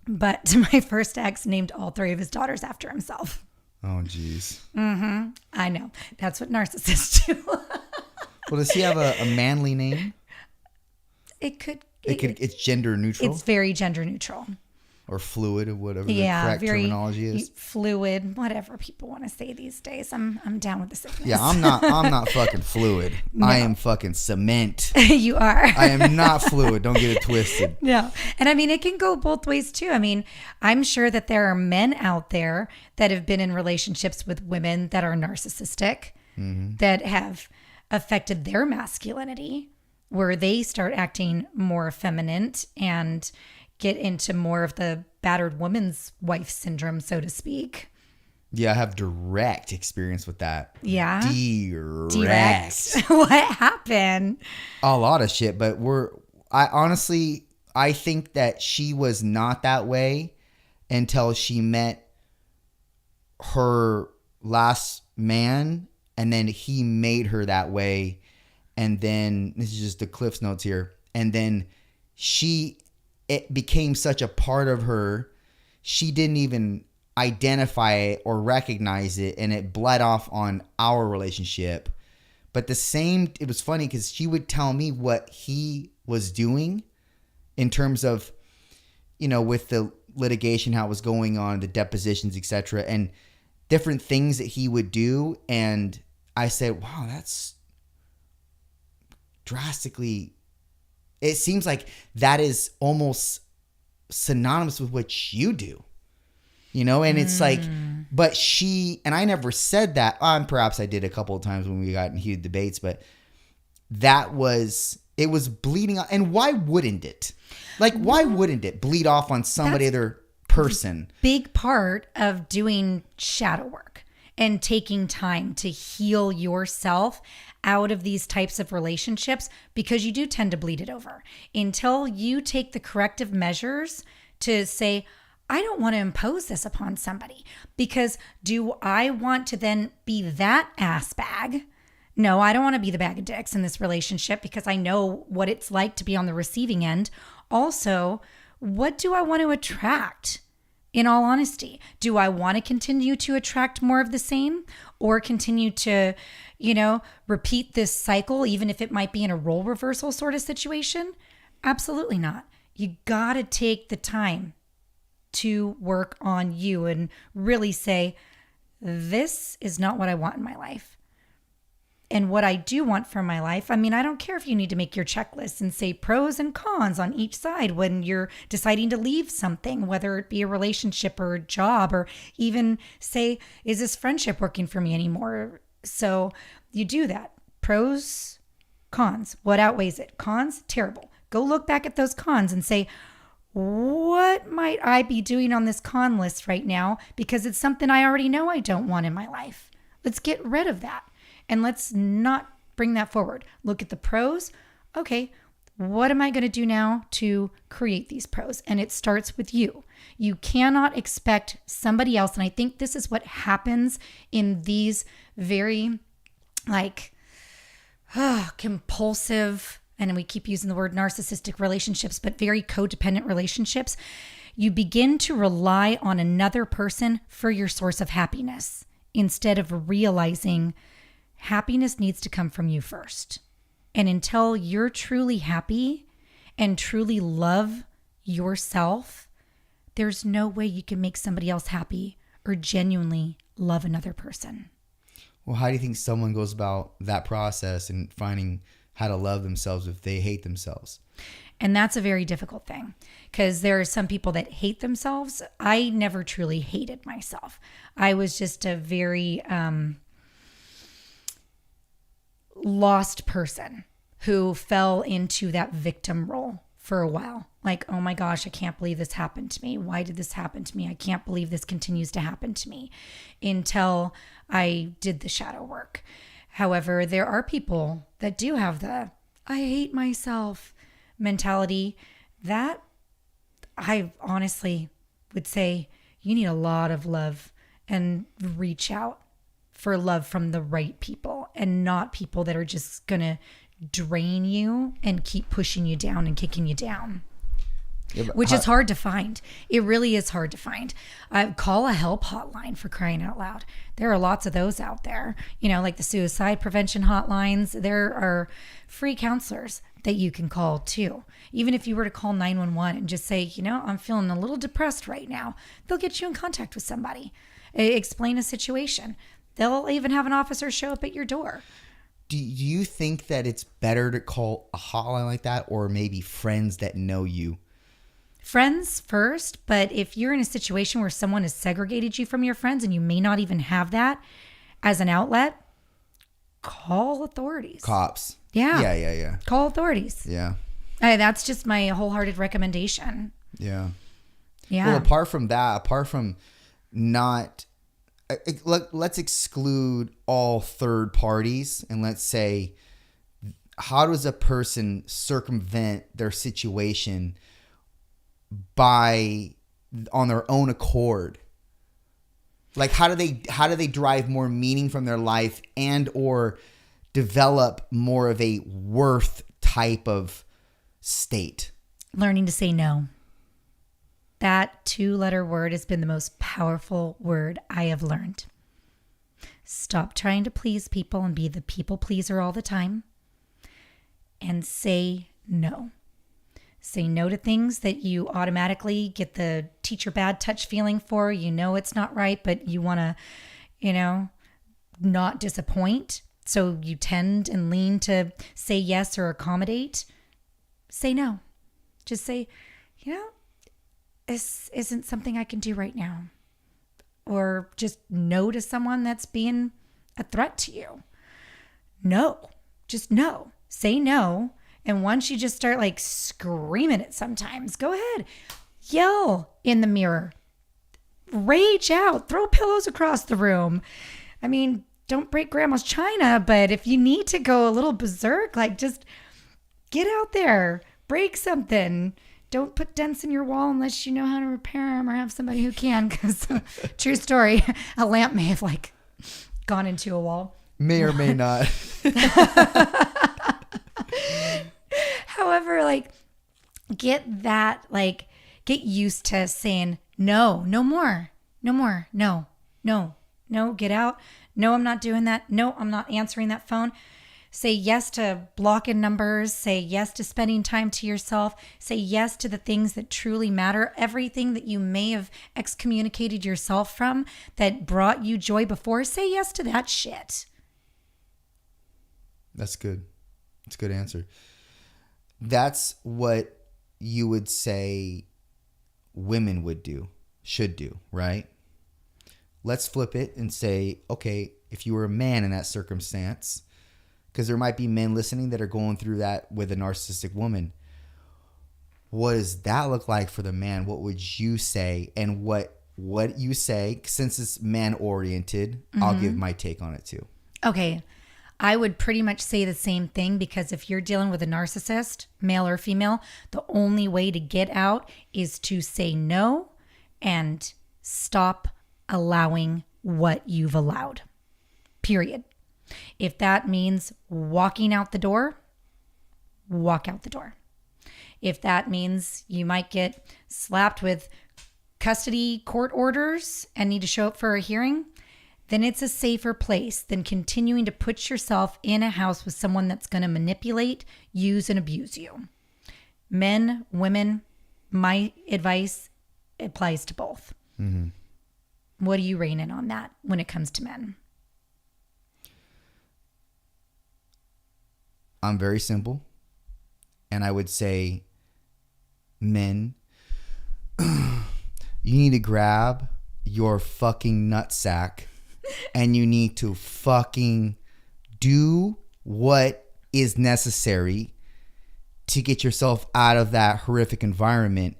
but my first ex named all 3 of his daughters after himself. Oh, geez. Mm-hmm. I know. That's what narcissists do. Well, does he have a manly name? It could. It's gender neutral? It's very gender neutral. or fluid, or whatever the correct terminology is. Fluid, whatever people want to say these days. I'm down with the sickness. Yeah, I'm not fucking fluid. No. I am fucking cement. You are. I am not fluid. Don't get it twisted. No. And I mean, it can go both ways too. I mean, I'm sure that there are men out there that have been in relationships with women that are narcissistic, that have affected their masculinity, where they start acting more effeminate and get into more of the battered woman's wife syndrome, so to speak. Yeah, I have direct experience with that. Yeah. Direct. What happened? A lot of shit, but I think that she was not that way until she met her last man, and then he made her that way. And then, this is just the Cliff's Notes here, and then it became such a part of her, she didn't even identify it or recognize it, and it bled off on our relationship. But it was funny because she would tell me what he was doing in terms of, with the litigation, how it was going on, the depositions, etc., and different things that he would do. And I said, wow, that's drastically, it seems like that is almost synonymous with what you do, and it's like, but and I never said that. Perhaps I did a couple of times when we got in heated debates, but it was bleeding out. And why wouldn't it? Like, why wouldn't it bleed off on somebody other person? Big part of doing shadow work and taking time to heal yourself out of these types of relationships, because you do tend to bleed it over until you take the corrective measures to say, I don't want to impose this upon somebody, because do I want to then be that ass bag? No, I don't want to be the bag of dicks in this relationship, because I know what it's like to be on the receiving end. Also, what do I want to attract? In all honesty, do I want to continue to attract more of the same, or continue to, repeat this cycle, even if it might be in a role reversal sort of situation? Absolutely not. You got to take the time to work on you and really say, this is not what I want in my life. And what I do want from my life, I mean, I don't care if you need to make your checklist and say pros and cons on each side when you're deciding to leave something, whether it be a relationship or a job, or even say, is this friendship working for me anymore? So you do that. Pros, cons. What outweighs it? Cons, terrible. Go look back at those cons and say, what might I be doing on this con list right now? Because it's something I already know I don't want in my life. Let's get rid of that. And let's not bring that forward. Look at the pros. Okay, what am I going to do now to create these pros? And it starts with you. You cannot expect somebody else. And I think this is what happens in these very compulsive, and we keep using the word narcissistic relationships, but very codependent relationships. You begin to rely on another person for your source of happiness instead of realizing happiness needs to come from you first. And until you're truly happy and truly love yourself, there's no way you can make somebody else happy or genuinely love another person. Well, how do you think someone goes about that process and finding how to love themselves if they hate themselves? And that's a very difficult thing, because there are some people that hate themselves. I never truly hated myself. I was just a very lost person who fell into that victim role for a while. Like, oh my gosh, I can't believe this happened to me. Why did this happen to me? I can't believe this continues to happen to me, until I did the shadow work. However, there are people that do have the I hate myself mentality. That I honestly would say you need a lot of love and reach out for love from the right people, and not people that are just going to drain you and keep pushing you down and kicking you down. Yeah, which is hard to find. It really is hard to find. Call a help hotline, for crying out loud. There are lots of those out there, like the suicide prevention hotlines. There are free counselors that you can call too. Even if you were to call 911 and just say, I'm feeling a little depressed right now, they'll get you in contact with somebody. Explain a situation. They'll even have an officer show up at your door. Do you think that it's better to call a hotline like that, or maybe friends that know you? Friends first, but if you're in a situation where someone has segregated you from your friends and you may not even have that as an outlet, call authorities. Cops. Yeah. Yeah. Call authorities. Yeah. That's just my wholehearted recommendation. Yeah. Yeah. Well, apart from not, let's exclude all third parties, and let's say, how does a person circumvent their situation on their own accord? Like, how do they derive more meaning from their life and or develop more of a worth type of state? Learning to say no. That 2-letter word has been the most powerful word I have learned. Stop trying to please people and be the people pleaser all the time. And say no. Say no to things that you automatically get the teacher bad touch feeling for. It's not right, but you want to, not disappoint. So you tend and lean to say yes or accommodate. Say no. Just say, this isn't something I can do right now. Or just no to someone that's being a threat to you. No. Just no. Say no. And once you just start like screaming it sometimes, go ahead. Yell in the mirror. Rage out. Throw pillows across the room. I mean, don't break grandma's china, but if you need to go a little berserk, like just get out there. Break something. Don't put dents in your wall unless you know how to repair them or have somebody who can. Because true story, a lamp may have like gone into a wall. May or may not. However, get used to saying no more, no, get out. No, I'm not doing that. No, I'm not answering that phone. Say yes to blocking numbers. Say yes to spending time to yourself. Say yes to the things that truly matter. Everything that you may have excommunicated yourself from that brought you joy before, say yes to that shit. That's good. That's a good answer. That's what you would say women should do, right? Let's flip it and say, okay, if you were a man in that circumstance, because there might be men listening that are going through that with a narcissistic woman. What does that look like for the man? What would you say? And what you say, since it's man oriented, I'll give my take on it too. Okay. I would pretty much say the same thing, because if you're dealing with a narcissist, male or female, the only way to get out is to say no and stop allowing what you've allowed. Period. If that means walking out the door, walk out the door. If that means you might get slapped with custody court orders and need to show up for a hearing, then it's a safer place than continuing to put yourself in a house with someone that's going to manipulate, use, and abuse you. Men, women, my advice applies to both. Mm-hmm. What do you rein in on that when it comes to men? I'm very simple. And I would say, men, you need to grab your fucking nutsack and you need to fucking do what is necessary to get yourself out of that horrific environment.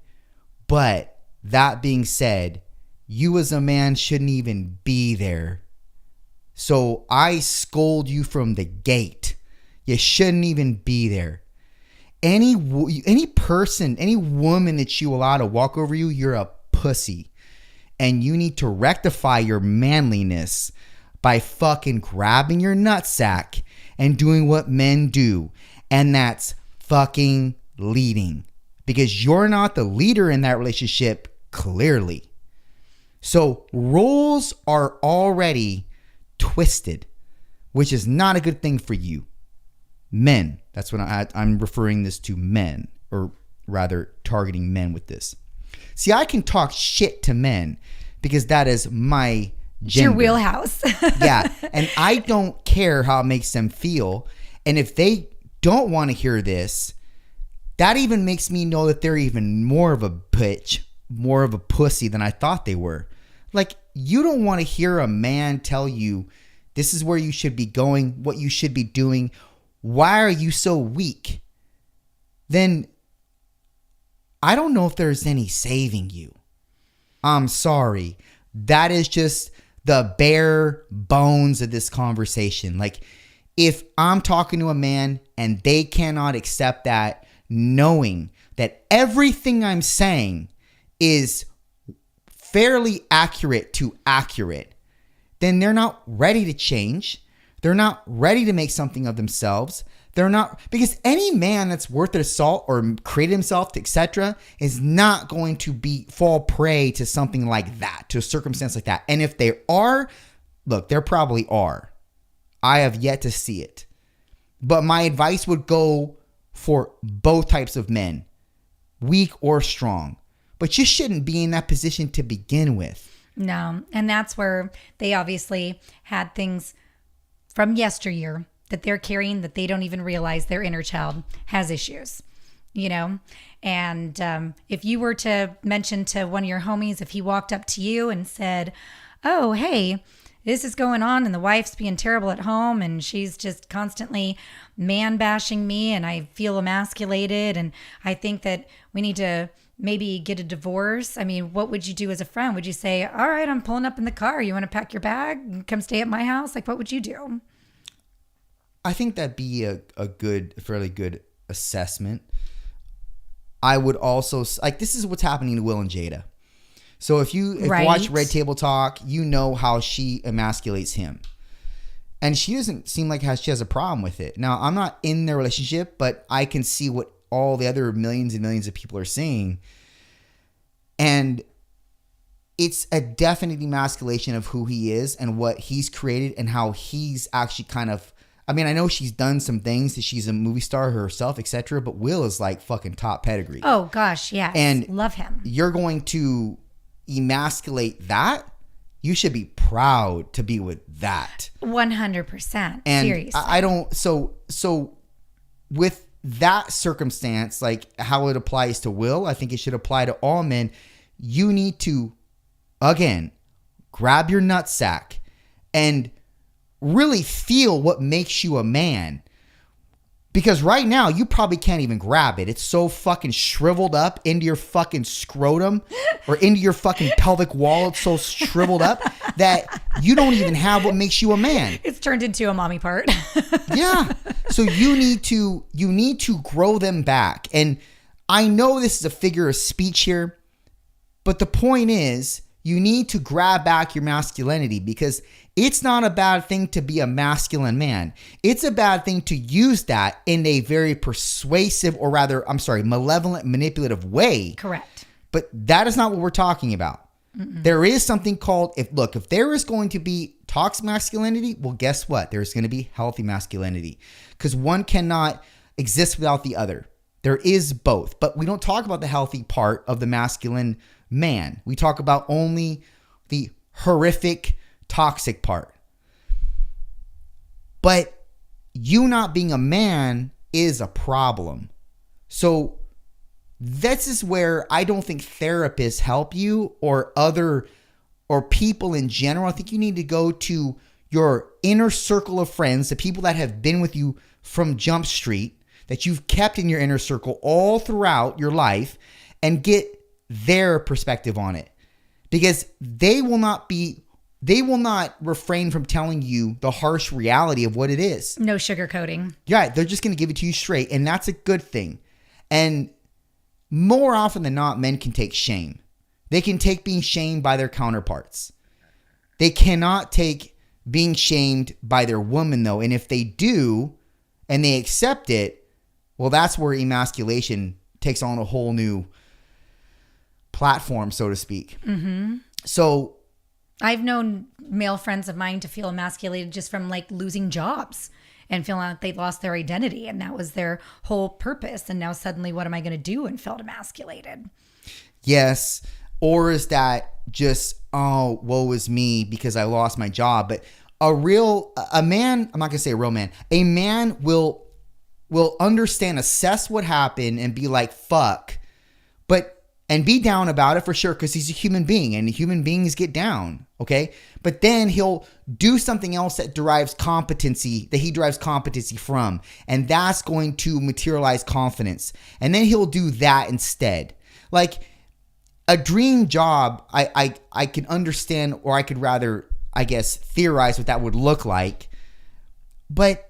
But that being said, you as a man shouldn't even be there. So I scold you from the gate. You shouldn't even be there. Any person, any woman that you allow to walk over you, you're a pussy. And you need to rectify your manliness by fucking grabbing your nutsack and doing what men do. And that's fucking leading. Because you're not the leader in that relationship, clearly. So roles are already twisted, which is not a good thing for you. Men, That's what I'm referring this to men, or rather targeting men with this. See, I can talk shit to men because that is my gender. It's your wheelhouse. Yeah. And I don't care how it makes them feel. And if they don't want to hear this, that even makes me know that they're even more of a bitch, more of a pussy than I thought they were. Like, you don't want to hear a man tell you this is where you should be going, what you should be doing. Why are you so weak? Then I don't know if there's any saving you. I'm sorry. That is just the bare bones of this conversation. Like, if I'm talking to a man and they cannot accept that, knowing that everything I'm saying is fairly accurate to accurate, then they're not ready to change. They're not ready to make something of themselves. They're not, because any man that's worth their salt or created himself, etc., is not going to fall prey to something like that, to a circumstance like that. And if they are, look, there probably are. I have yet to see it. But my advice would go for both types of men, weak or strong. But you shouldn't be in that position to begin with. No. And that's where they obviously had things from yesteryear that they're carrying that they don't even realize their inner child has issues, you know? And if you were to mention to one of your homies, if he walked up to you and said, oh, hey, this is going on and the wife's being terrible at home and she's just constantly man bashing me and I feel emasculated and I think that we need to maybe get a divorce. I mean, what would you do as a friend? Would you say, all right, I'm pulling up in the car. You want to pack your bag and come stay at my house? Like, what would you do? I think that'd be a fairly good assessment. I would also, like, this is what's happening to Will and Jada. So if you watch Red Table Talk, you know how she emasculates him. And she doesn't seem like she has a problem with it. Now, I'm not in their relationship, but I can see what all the other millions and millions of people are saying. And it's a definite emasculation of who he is and what he's created and how he's actually kind of, I mean, I know she's done some things that she's a movie star herself, etc. But Will is like fucking top pedigree. Oh gosh, yes. And love him. You're going to emasculate that? You should be proud to be with that. 100%. And seriously. I don't, so with that circumstance, like how it applies to Will, I think it should apply to all men. You need to, again, grab your nutsack and really feel what makes you a man. Because right now, you probably can't even grab it. It's so fucking shriveled up into your fucking scrotum or into your fucking pelvic wall. It's so shriveled up that you don't even have what makes you a man. It's turned into a mommy part. Yeah. So you need to grow them back. And I know this is a figure of speech here, but the point is you need to grab back your masculinity, because it's not a bad thing to be a masculine man. It's a bad thing to use that in a very persuasive, or rather, malevolent, manipulative way. Correct. But that is not what we're talking about. Mm-mm. There is something called, if there is going to be toxic masculinity, well, guess what? There's going to be healthy masculinity, because one cannot exist without the other. There is both, but we don't talk about the healthy part of the masculine man. We talk about only the horrific, toxic part. But you not being a man is a problem. So this is where I don't think therapists help you, or people in general. I think you need to go to your inner circle of friends, the people that have been with you from Jump Street, that you've kept in your inner circle all throughout your life, and get their perspective on it. Because they will not refrain from telling you the harsh reality of what it is. No sugarcoating. Yeah, they're just going to give it to you straight, and that's a good thing. And more often than not, men can take shame. They can take being shamed by their counterparts. They cannot take being shamed by their woman, though. And if they do, and they accept it, well, that's where emasculation takes on a whole new platform, so to speak. Mm-hmm. So I've known male friends of mine to feel emasculated just from like losing jobs and feeling like they lost their identity and that was their whole purpose. And now suddenly, what am I going to do? And felt emasculated. Yes. Or is that just, oh, woe is me because I lost my job? But a man, I'm not going to say a real man, a man will understand, assess what happened and be like, fuck, and be down about it for sure, because he's a human being and human beings get down. Okay. But then he'll do something else that he derives competency from. And that's going to materialize confidence. And then he'll do that instead. Like a dream job, I can understand, or I could rather, I guess, theorize what that would look like. But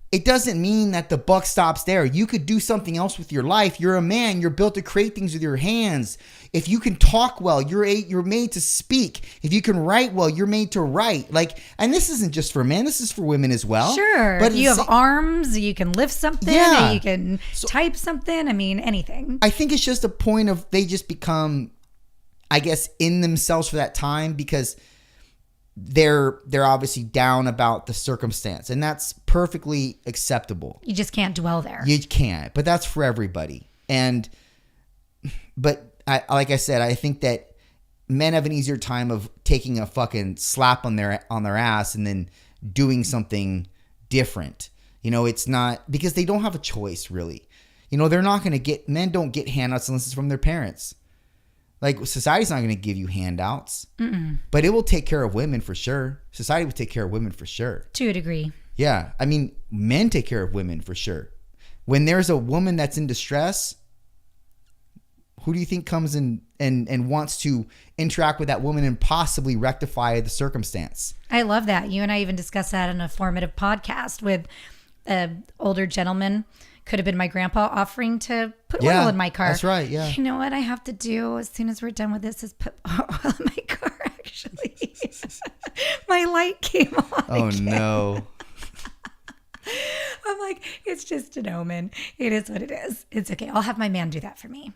it doesn't mean that the buck stops there. You could do something else with your life. You're a man. You're built to create things with your hands. If you can talk well, you're made to speak. If you can write well, you're made to write. Like, and this isn't just for men. This is for women as well. Sure. But you have arms. You can lift something. Yeah. You can type something. I mean, anything. I think it's just a point of they just become, I guess, in themselves for that time, because they're obviously down about the circumstance, and that's perfectly acceptable. You just can't dwell there. You can't, but that's for everybody. But like I said, I think that men have an easier time of taking a fucking slap on their ass and then doing something different. You know, it's not because they don't have a choice really. You know, they're not going to get, men don't get handouts unless it's from their parents. Like, society's not going to give you handouts, but it will take care of women for sure. Society will take care of women for sure. To a degree. Yeah. I mean, men take care of women for sure. When there's a woman that's in distress, who do you think comes in and wants to interact with that woman and possibly rectify the circumstance? I love that. You and I even discussed that in a formative podcast with an older gentleman. Could have been my grandpa offering to put oil in my car. That's right, yeah. You know what I have to do as soon as we're done with this is put oil in my car, actually. My light came on. Oh, again. no. I'm like, it's just an omen. It is what it is. It's okay. I'll have my man do that for me.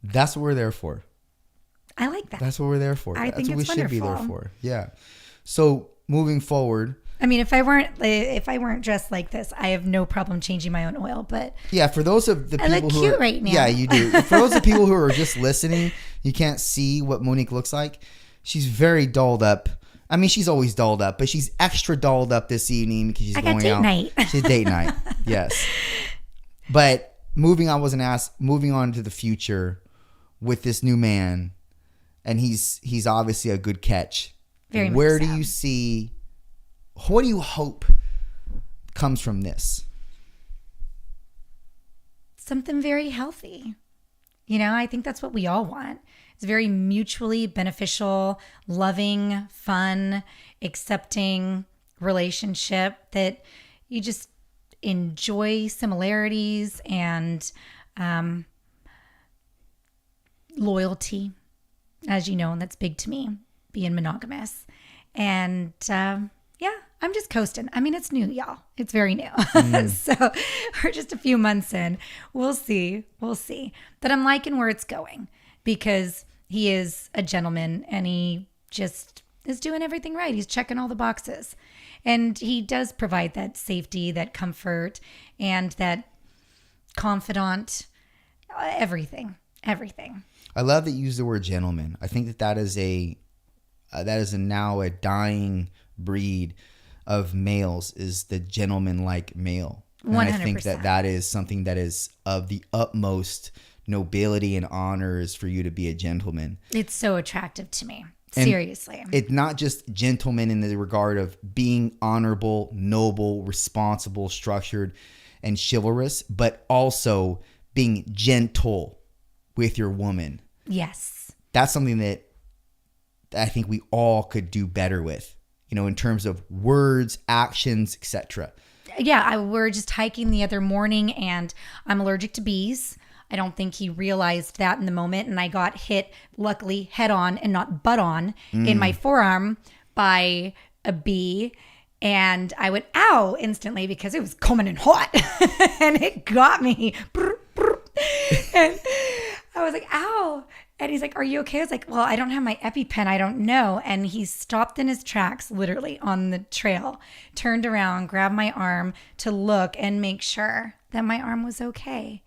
That's what we're there for. I like that. That's what we're there for. I think That's what it's we should be there wonderful. for. Yeah. So moving forward. I mean, if I weren't dressed like this, I have no problem changing my own oil. But yeah, for those of the people I look who cute are, right now. Yeah, you do. For those of the people who are just listening, you can't see what Monique looks like. She's very dolled up. I mean, she's always dolled up, but she's extra dolled up this evening because she's going out. date night. She's date night. Yes. But moving on to the future with this new man, and he's obviously a good catch. Very much Where so. do you see? What do you hope comes from this? Something very healthy. You know, I think that's what we all want. It's a very mutually beneficial, loving, fun, accepting relationship that you just enjoy similarities and loyalty, as you know, and that's big to me, being monogamous. And yeah, I'm just coasting. I mean, it's new, y'all. It's very new. So we're just a few months in. We'll see. But I'm liking where it's going because he is a gentleman and he just is doing everything right. He's checking all the boxes. And he does provide that safety, that comfort, and that confidant, everything. I love that you use the word gentleman. I think that is now a dying breed of males, is the gentleman-like male. And 100%. I think that is something that is of the utmost nobility and honor, is for you to be a gentleman. It's so attractive to me. And seriously. it's not just gentleman in the regard of being honorable, noble, responsible, structured, and chivalrous, but also being gentle with your woman. Yes. That's something that I think we all could do better with, you know, in terms of words, actions, etc. Yeah, we're just hiking the other morning and I'm allergic to bees. I don't think he realized that in the moment. And I got hit, luckily, head on and not butt on in my forearm by a bee. And I went, ow, instantly because it was coming in hot. And it got me. And I was like, ow. And he's like, are you okay? I was like, well, I don't have my EpiPen. I don't know. And he stopped in his tracks, literally on the trail, turned around, grabbed my arm to look and make sure that my arm was okay.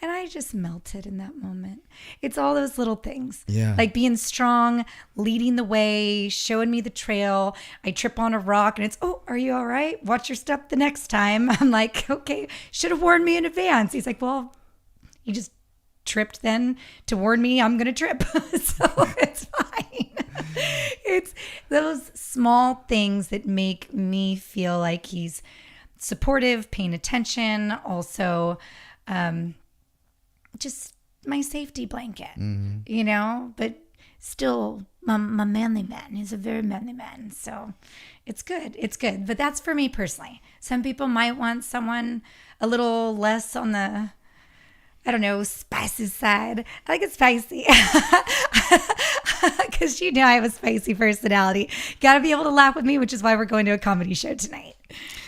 And I just melted in that moment. It's all those little things. Yeah. Like being strong, leading the way, showing me the trail. I trip on a rock and it's, oh, are you all right? Watch your step the next time. I'm like, okay, should have warned me in advance. He's like, well, you just tripped then to warn me I'm gonna trip. So it's fine. It's those small things that make me feel like he's supportive, paying attention, also just my safety blanket, you know, but still my manly man. He's a very manly man. So it's good. But that's for me personally. Some people might want someone a little less on the, I don't know, spicy side. I like it spicy. Because you know I have a spicy personality. Got to be able to laugh with me, which is why we're going to a comedy show tonight.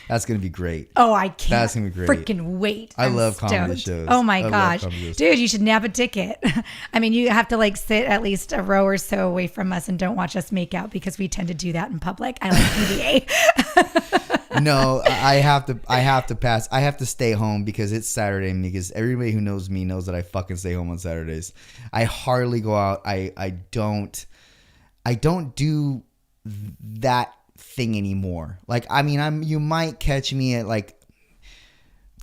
That's going to be great. Oh, I can't That's gonna be great. freaking wait. I I'm love stoked. comedy shows. Oh my I gosh. love comedy shows. Dude, you should nab a ticket. I mean, you have to like sit at least a row or so away from us and don't watch us make out because we tend to do that in public. I like PDA. No, I have to pass. I have to stay home because it's Saturday, because everybody who knows me knows that I fucking stay home on Saturdays. I hardly go out. I don't do that thing anymore. Like, I mean, you might catch me like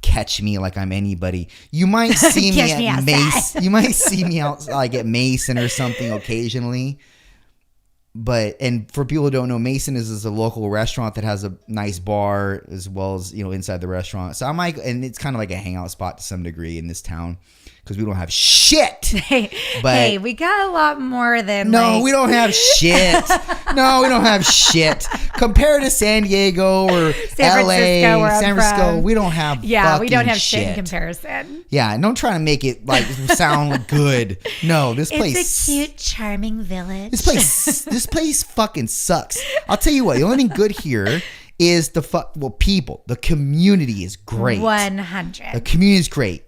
I'm anybody. You might see me at Mason. You might see me out like at Mason or something occasionally. But, and for people who don't know, Mason is a local restaurant that has a nice bar as well as, you know, inside the restaurant. So I might, and it's kind of like a hangout spot to some degree in this town because we don't have shit. Hey, we got a lot more than we don't have shit. No, we don't have shit. Compared to San Diego or LA, San Francisco, we don't have we don't have shit in comparison. Yeah, and don't try to make it like sound good. No, this place. It's a cute, charming village. This place fucking sucks. I'll tell you what. The only thing good here is people. The community is great. 100. The community is great.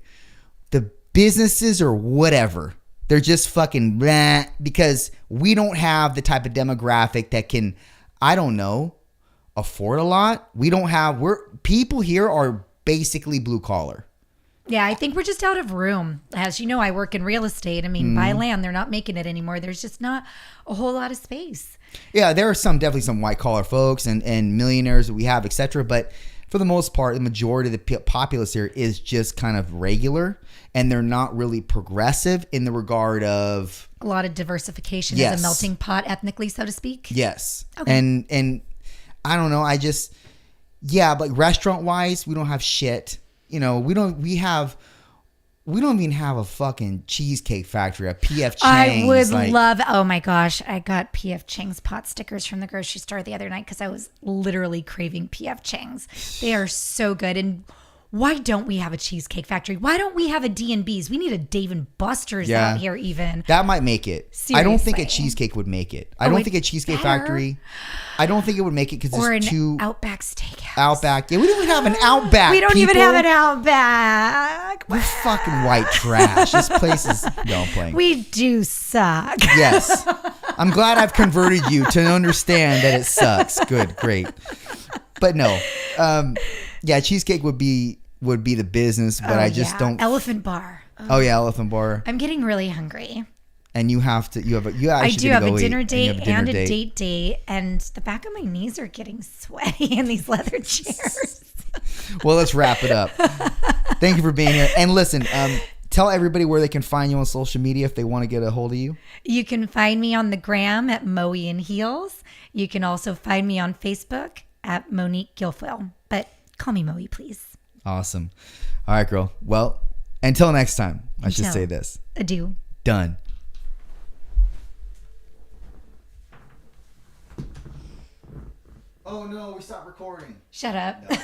The businesses or whatever, they're just fucking bleh, because we don't have the type of demographic that can, I don't know, afford a lot. People here are basically blue collar. Yeah, I think we're just out of room. As you know, I work in real estate. I mean, buy land, they're not making it anymore. There's just not a whole lot of space. Yeah, there are definitely some white collar folks and millionaires that we have, etc. But for the most part, the majority of the populace here is just kind of regular, and they're not really progressive in the regard of a lot of diversification. Yes. As a melting pot, ethnically, so to speak. Yes. Okay. And I don't know. But restaurant wise, we don't have shit. You know, we don't even have a fucking cheesecake factory, a PF Chang's. I would love, oh my gosh, I got PF Chang's pot stickers from the grocery store the other night because I was literally craving PF Chang's. They are so good. And why don't we have a cheesecake factory? Why don't we have a D&B's? We need a Dave & Buster's out here even. That might make it. Seriously. I don't think a cheesecake would make it. I don't think a cheesecake factory. I don't think it would make it because it's too Outback Steakhouse. Outback. Yeah, we don't even have an Outback. We don't even have an Outback. We're fucking white trash. This place is playing. We do suck. Yes. I'm glad I've converted you to understand that it sucks. Good, great. But no. Cheesecake would be the business, but I just don't. Elephant Bar. Oh yeah, Elephant Bar. I'm getting really hungry. And you have to. I do have a dinner date and a date date, and the back of my knees are getting sweaty in these leather chairs. Well, let's wrap it up. Thank you for being here. And listen, tell everybody where they can find you on social media if they want to get a hold of you. You can find me on the gram at Moe in Heels. You can also find me on Facebook at Monique Guilfoyle. But call me Moe, please. Awesome. All right, girl. Well, until next time, I should say this. Adieu. Done. Oh no, we stopped recording. Shut up. No.